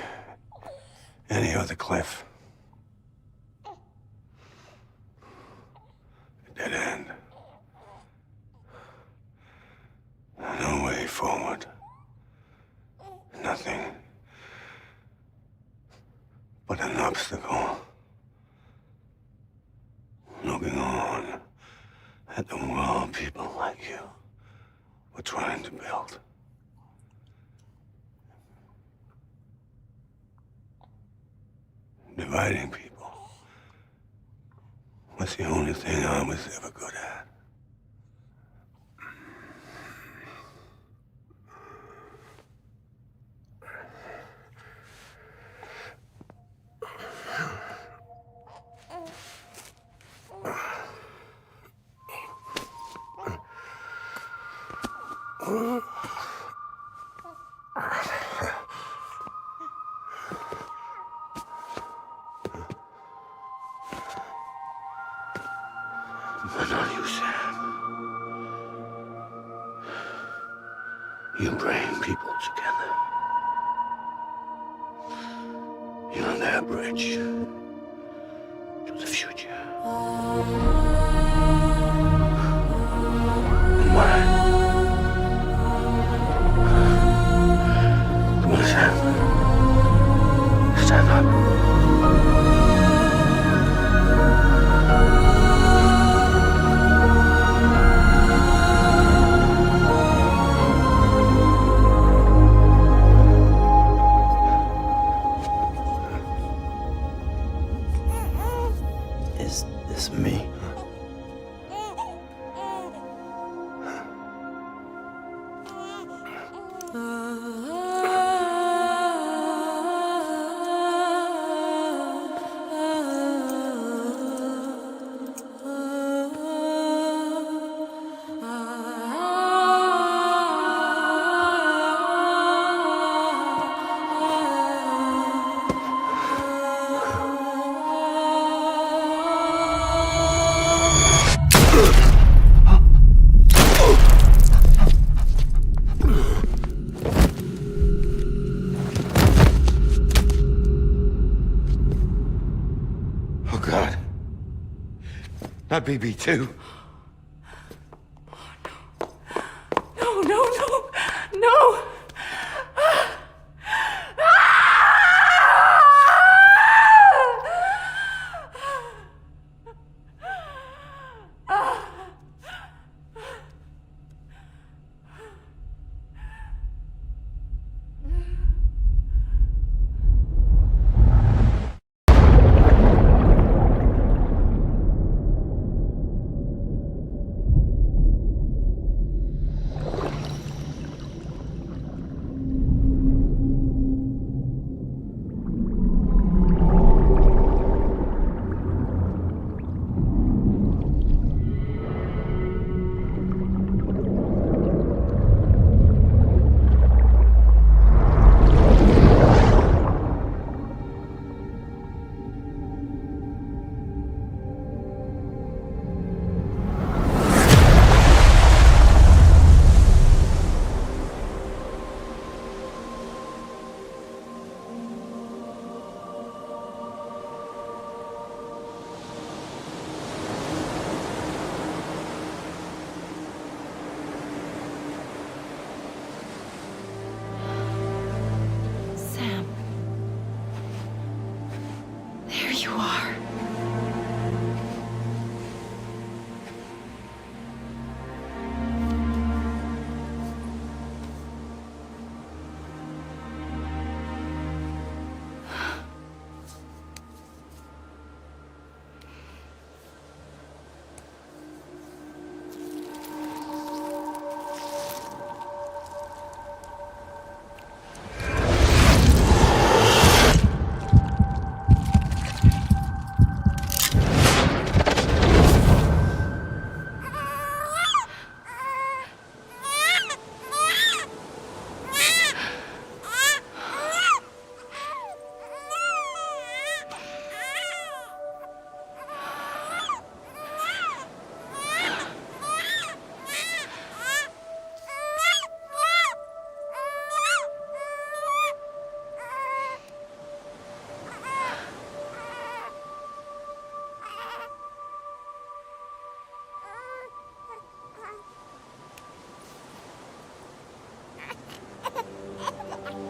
any other Cliff. A dead end. No way forward. Nothing but an obstacle. Looking on at the world people like you were trying to build. Dividing people was the only thing I was ever good at. But not you, Sam. You bring people together. You're their bridge to the future. And mine. Come on, Sam. Stand up. Is this me? Not BB2. are.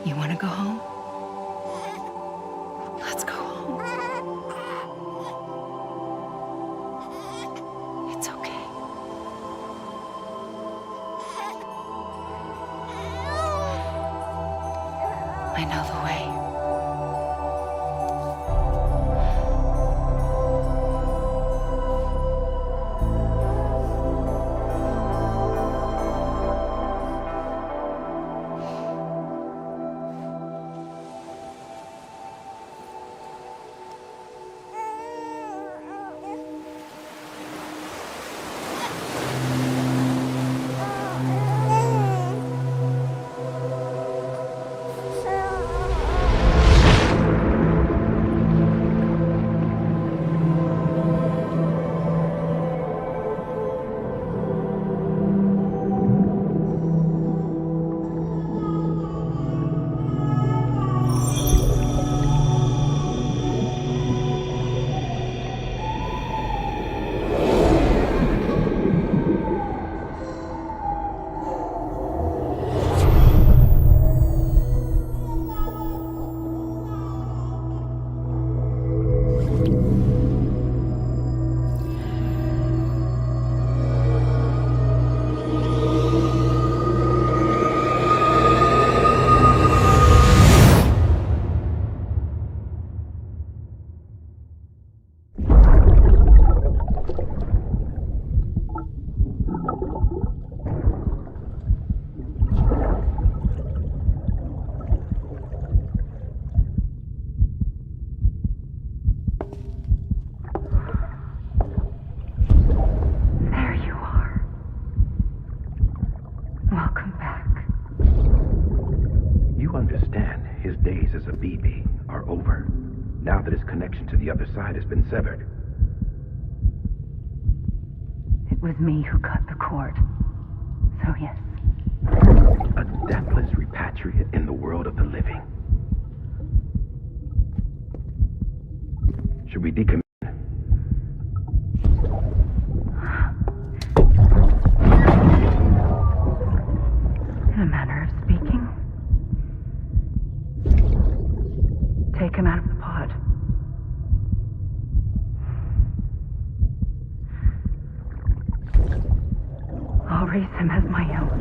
You want to go home? Let's go home. It's okay. I know the way. The other side has been severed. It was me who cut the cord. So yes. A deathless repatriate in the world of the living. Should we decommit? In a manner of speaking. Take him out of the pod. I'll raise him as my own.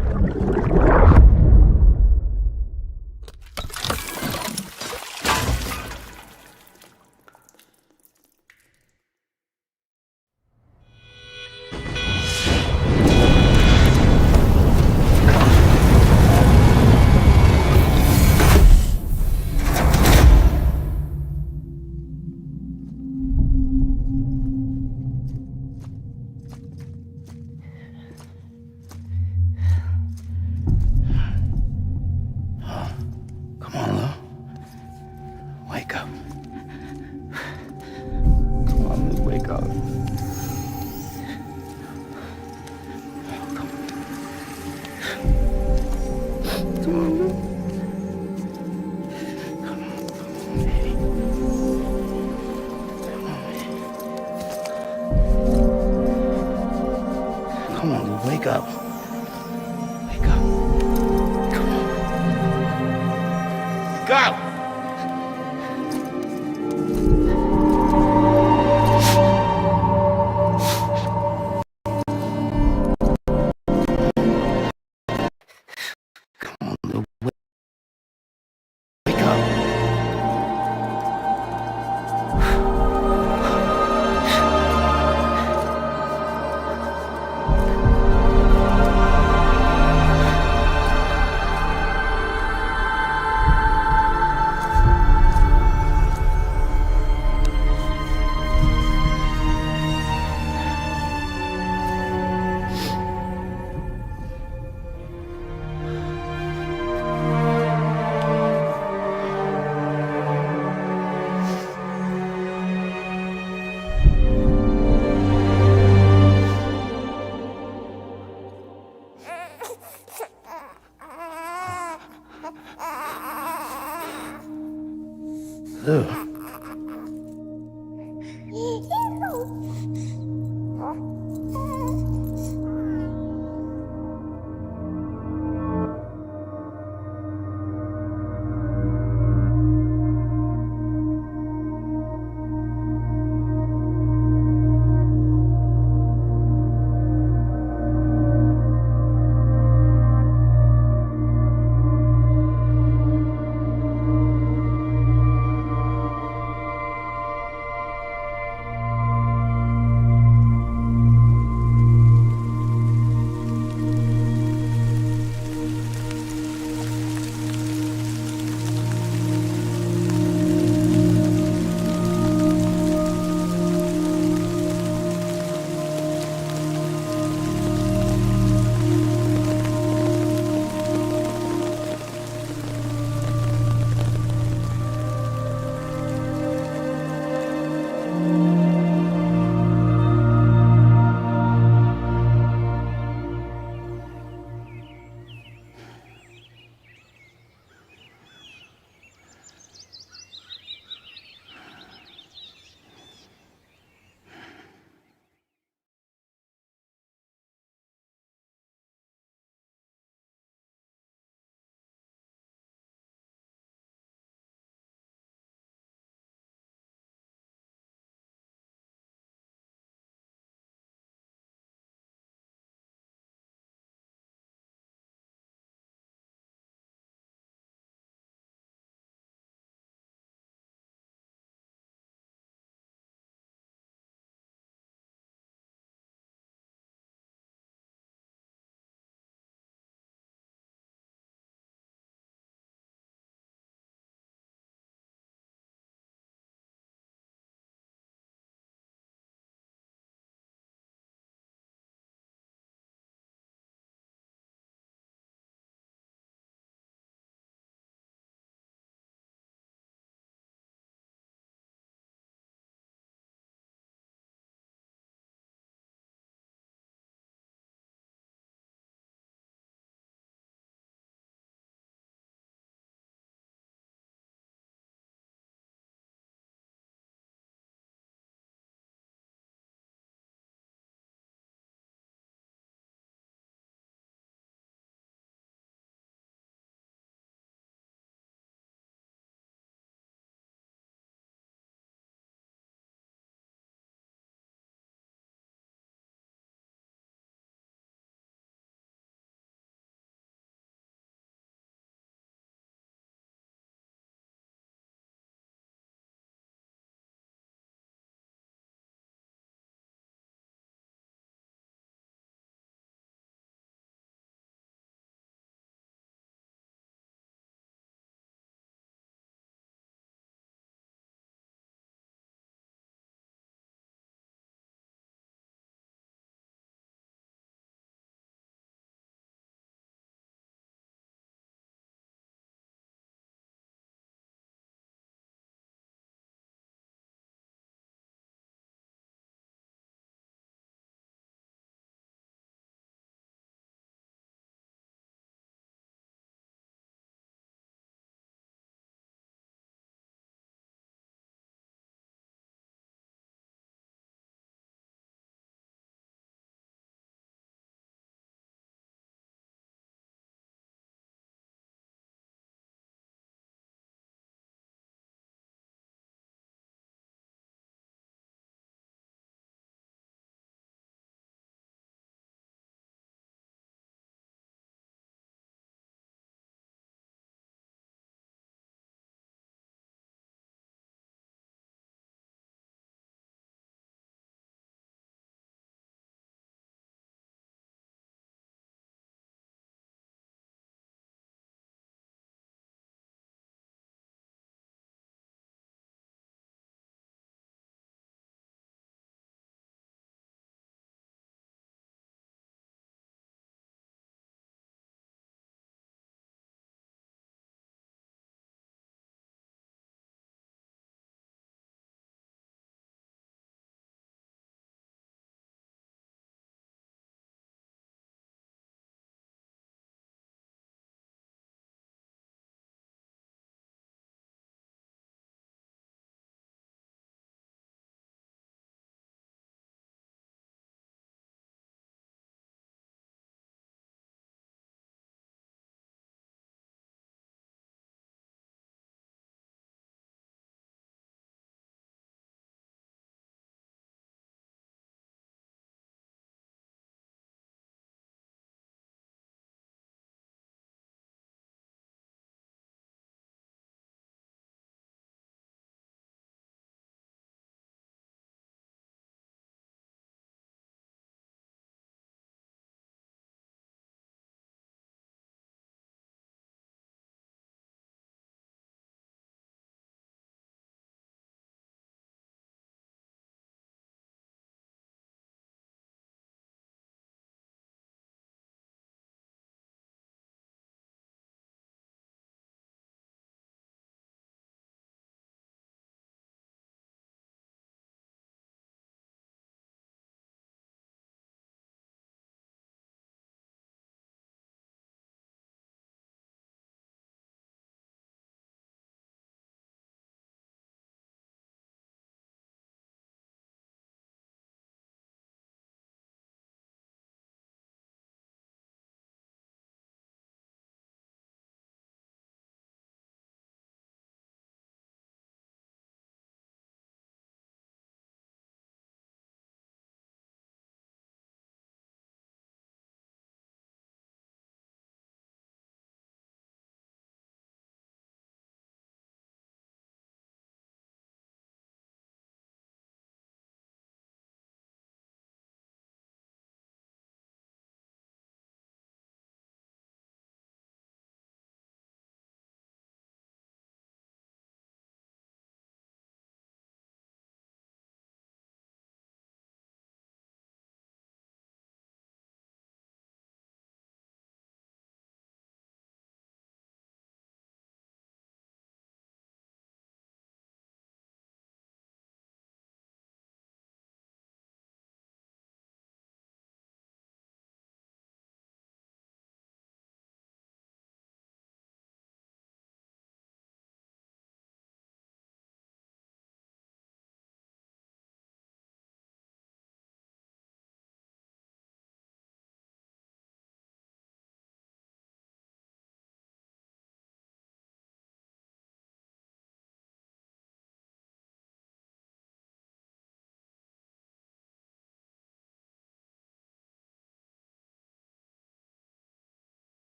Come on, Lou, wake up. Wake up. Come on. Wake up!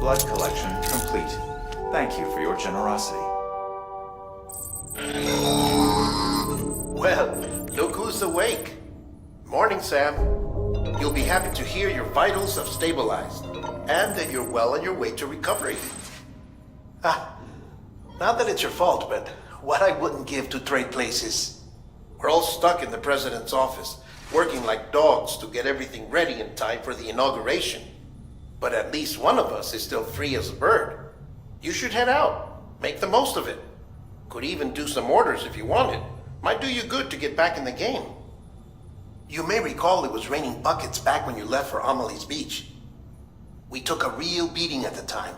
Blood collection complete. Thank you for your generosity. Well, look who's awake. Morning, Sam. You'll be happy to hear your vitals have stabilized, and that you're well on your way to recovery. Not that it's your fault, but what I wouldn't give to trade places. We're all stuck in the president's office, working like dogs to get everything ready in time for the inauguration. But at least one of us is still free as a bird. You should head out. Make the most of it. Could even do some orders if you wanted. Might do you good to get back in the game. You may recall it was raining buckets back when you left for Amelie's Beach. We took a real beating at the time,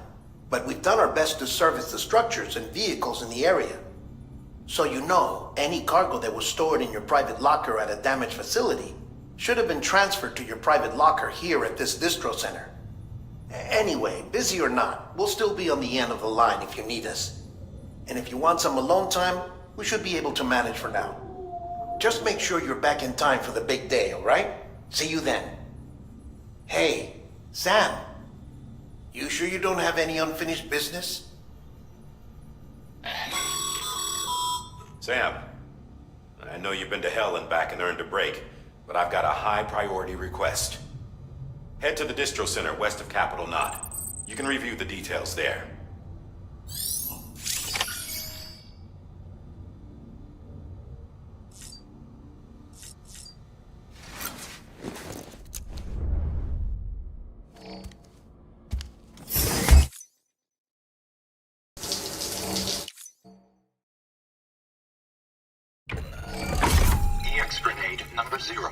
but we've done our best to service the structures and vehicles in the area. So you know, any cargo that was stored in your private locker at a damaged facility should have been transferred to your private locker here at this distro center. Anyway, busy or not, we'll still be on the end of the line if you need us. And if you want some alone time, we should be able to manage for now. Just make sure you're back in time for the big day, all right? See you then. Hey, Sam. You sure you don't have any unfinished business? Sam, I know you've been to hell and back and earned a break, but I've got a high priority request. Head to the distro center west of Capital Knot. You can review the details there. EX grenade number 0.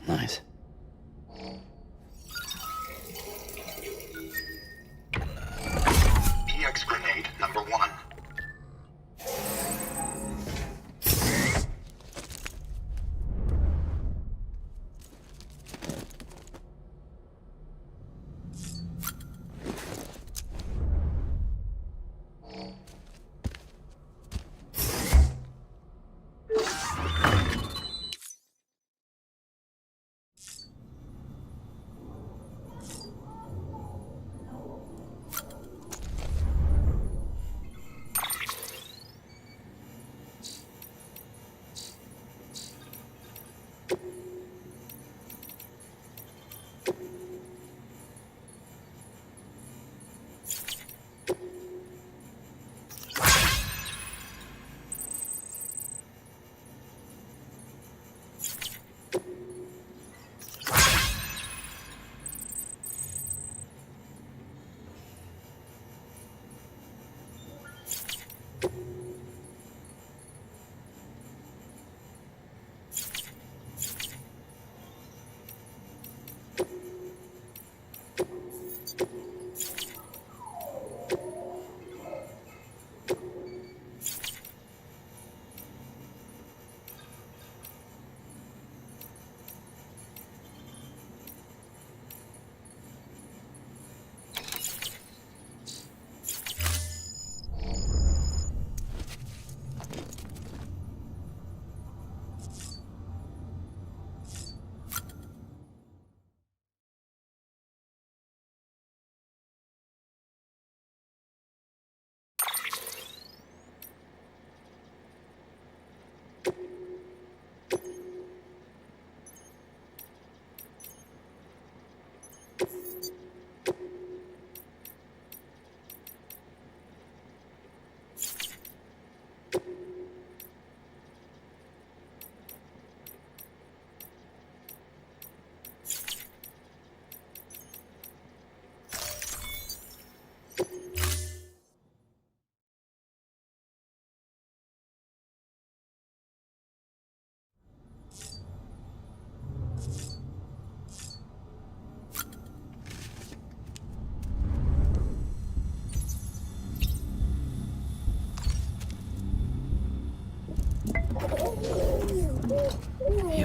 Nice. EX grenade number 1.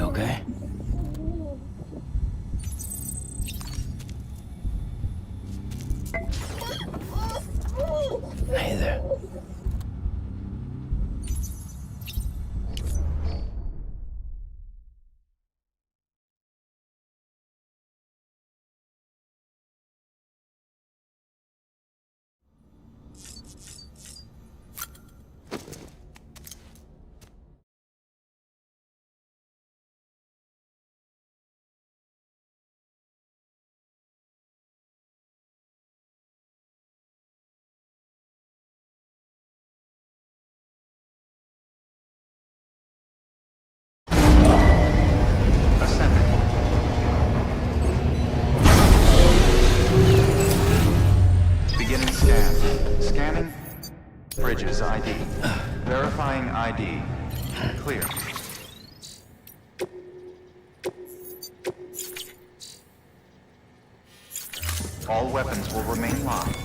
okay? Hey there. Beginning scan. Scanning. Bridges ID. Verifying ID. Clear. All weapons will remain locked.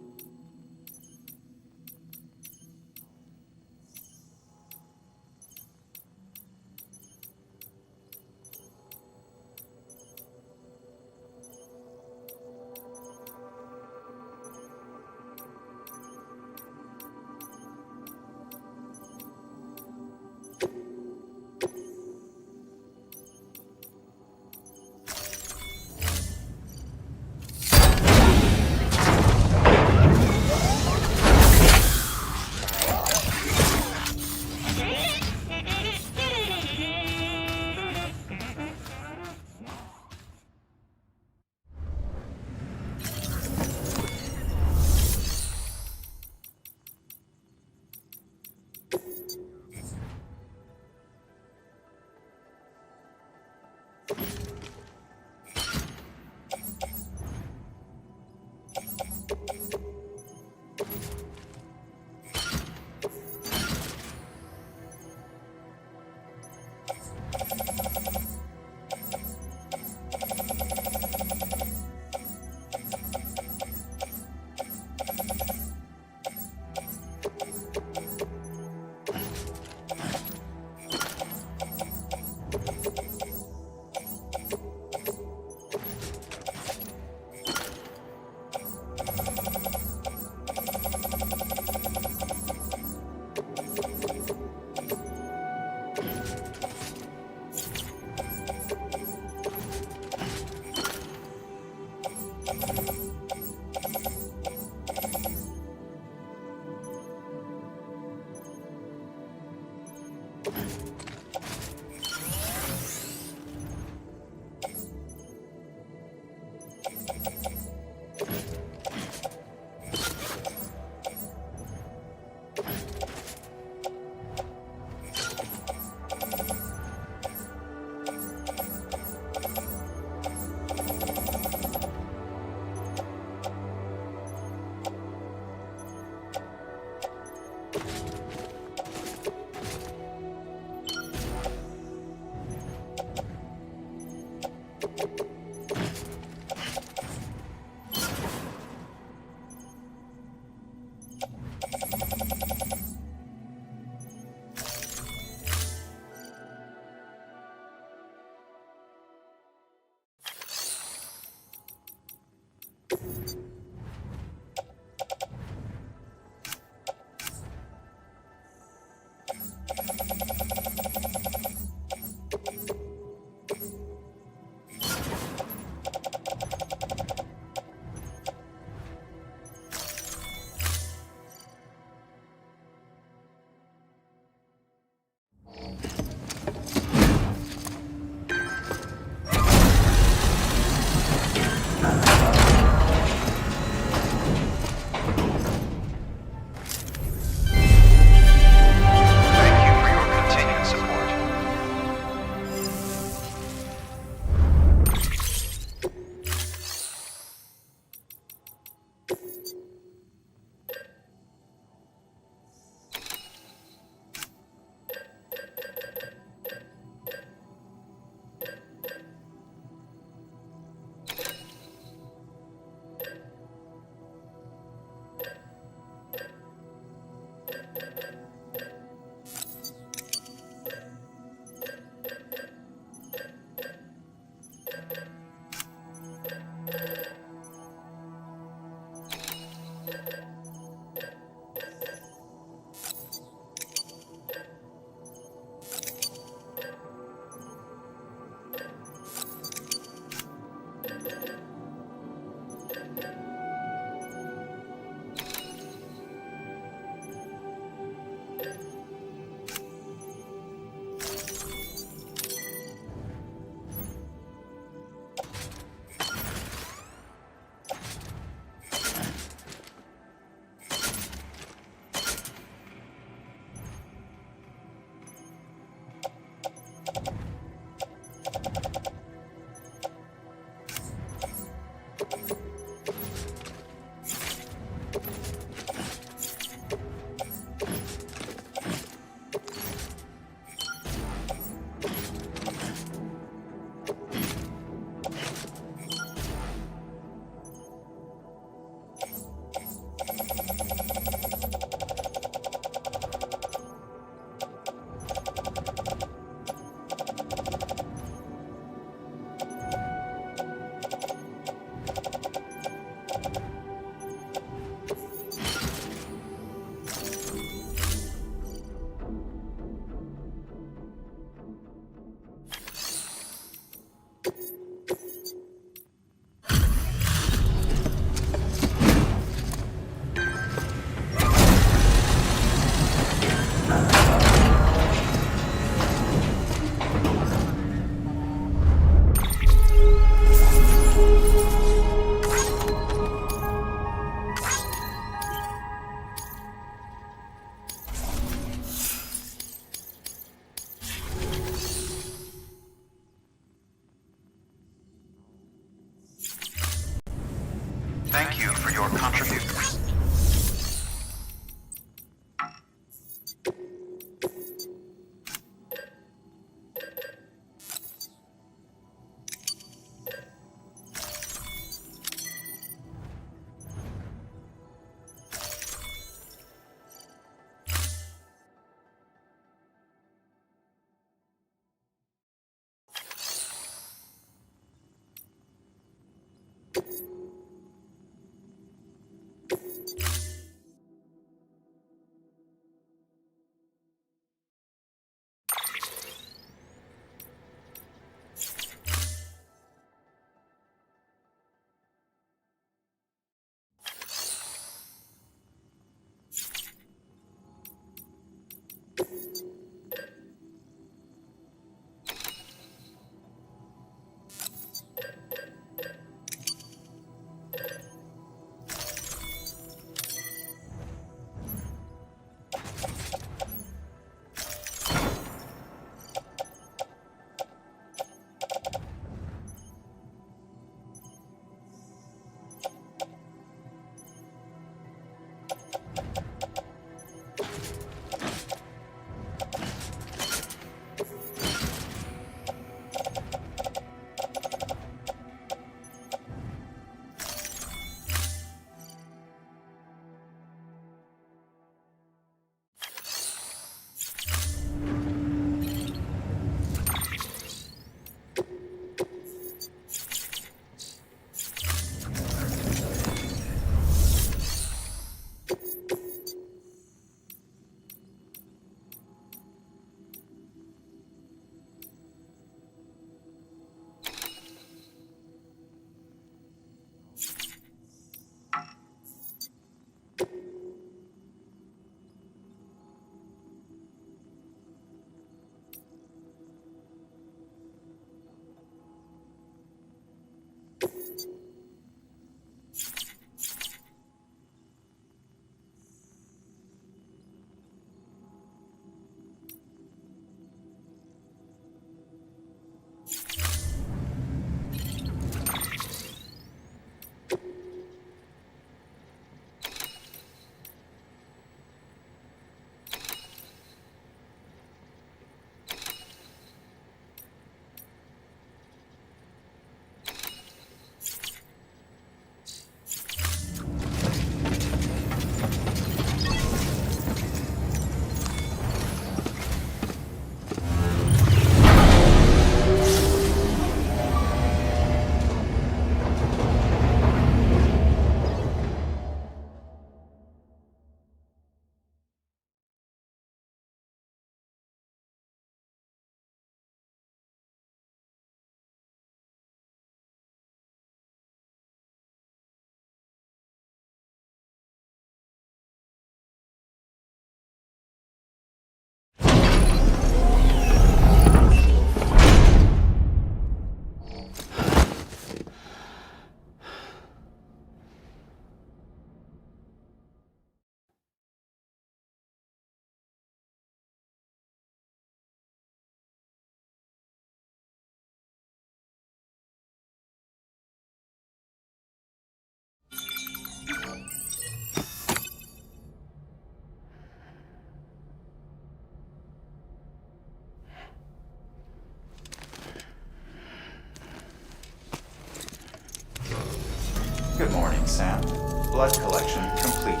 Blood collection complete.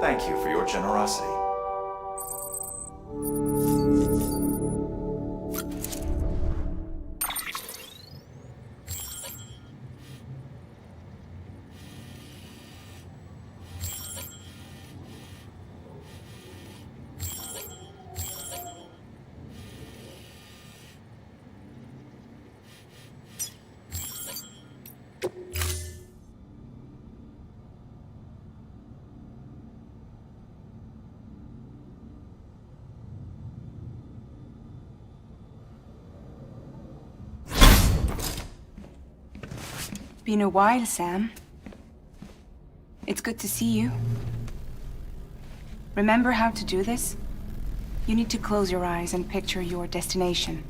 Thank you for your generosity. Been a while, Sam. It's good to see you. Remember how to do this? You need to close your eyes and picture your destination.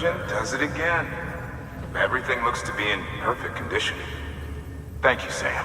Legend does it again. Everything looks to be in perfect condition. Thank you, Sam.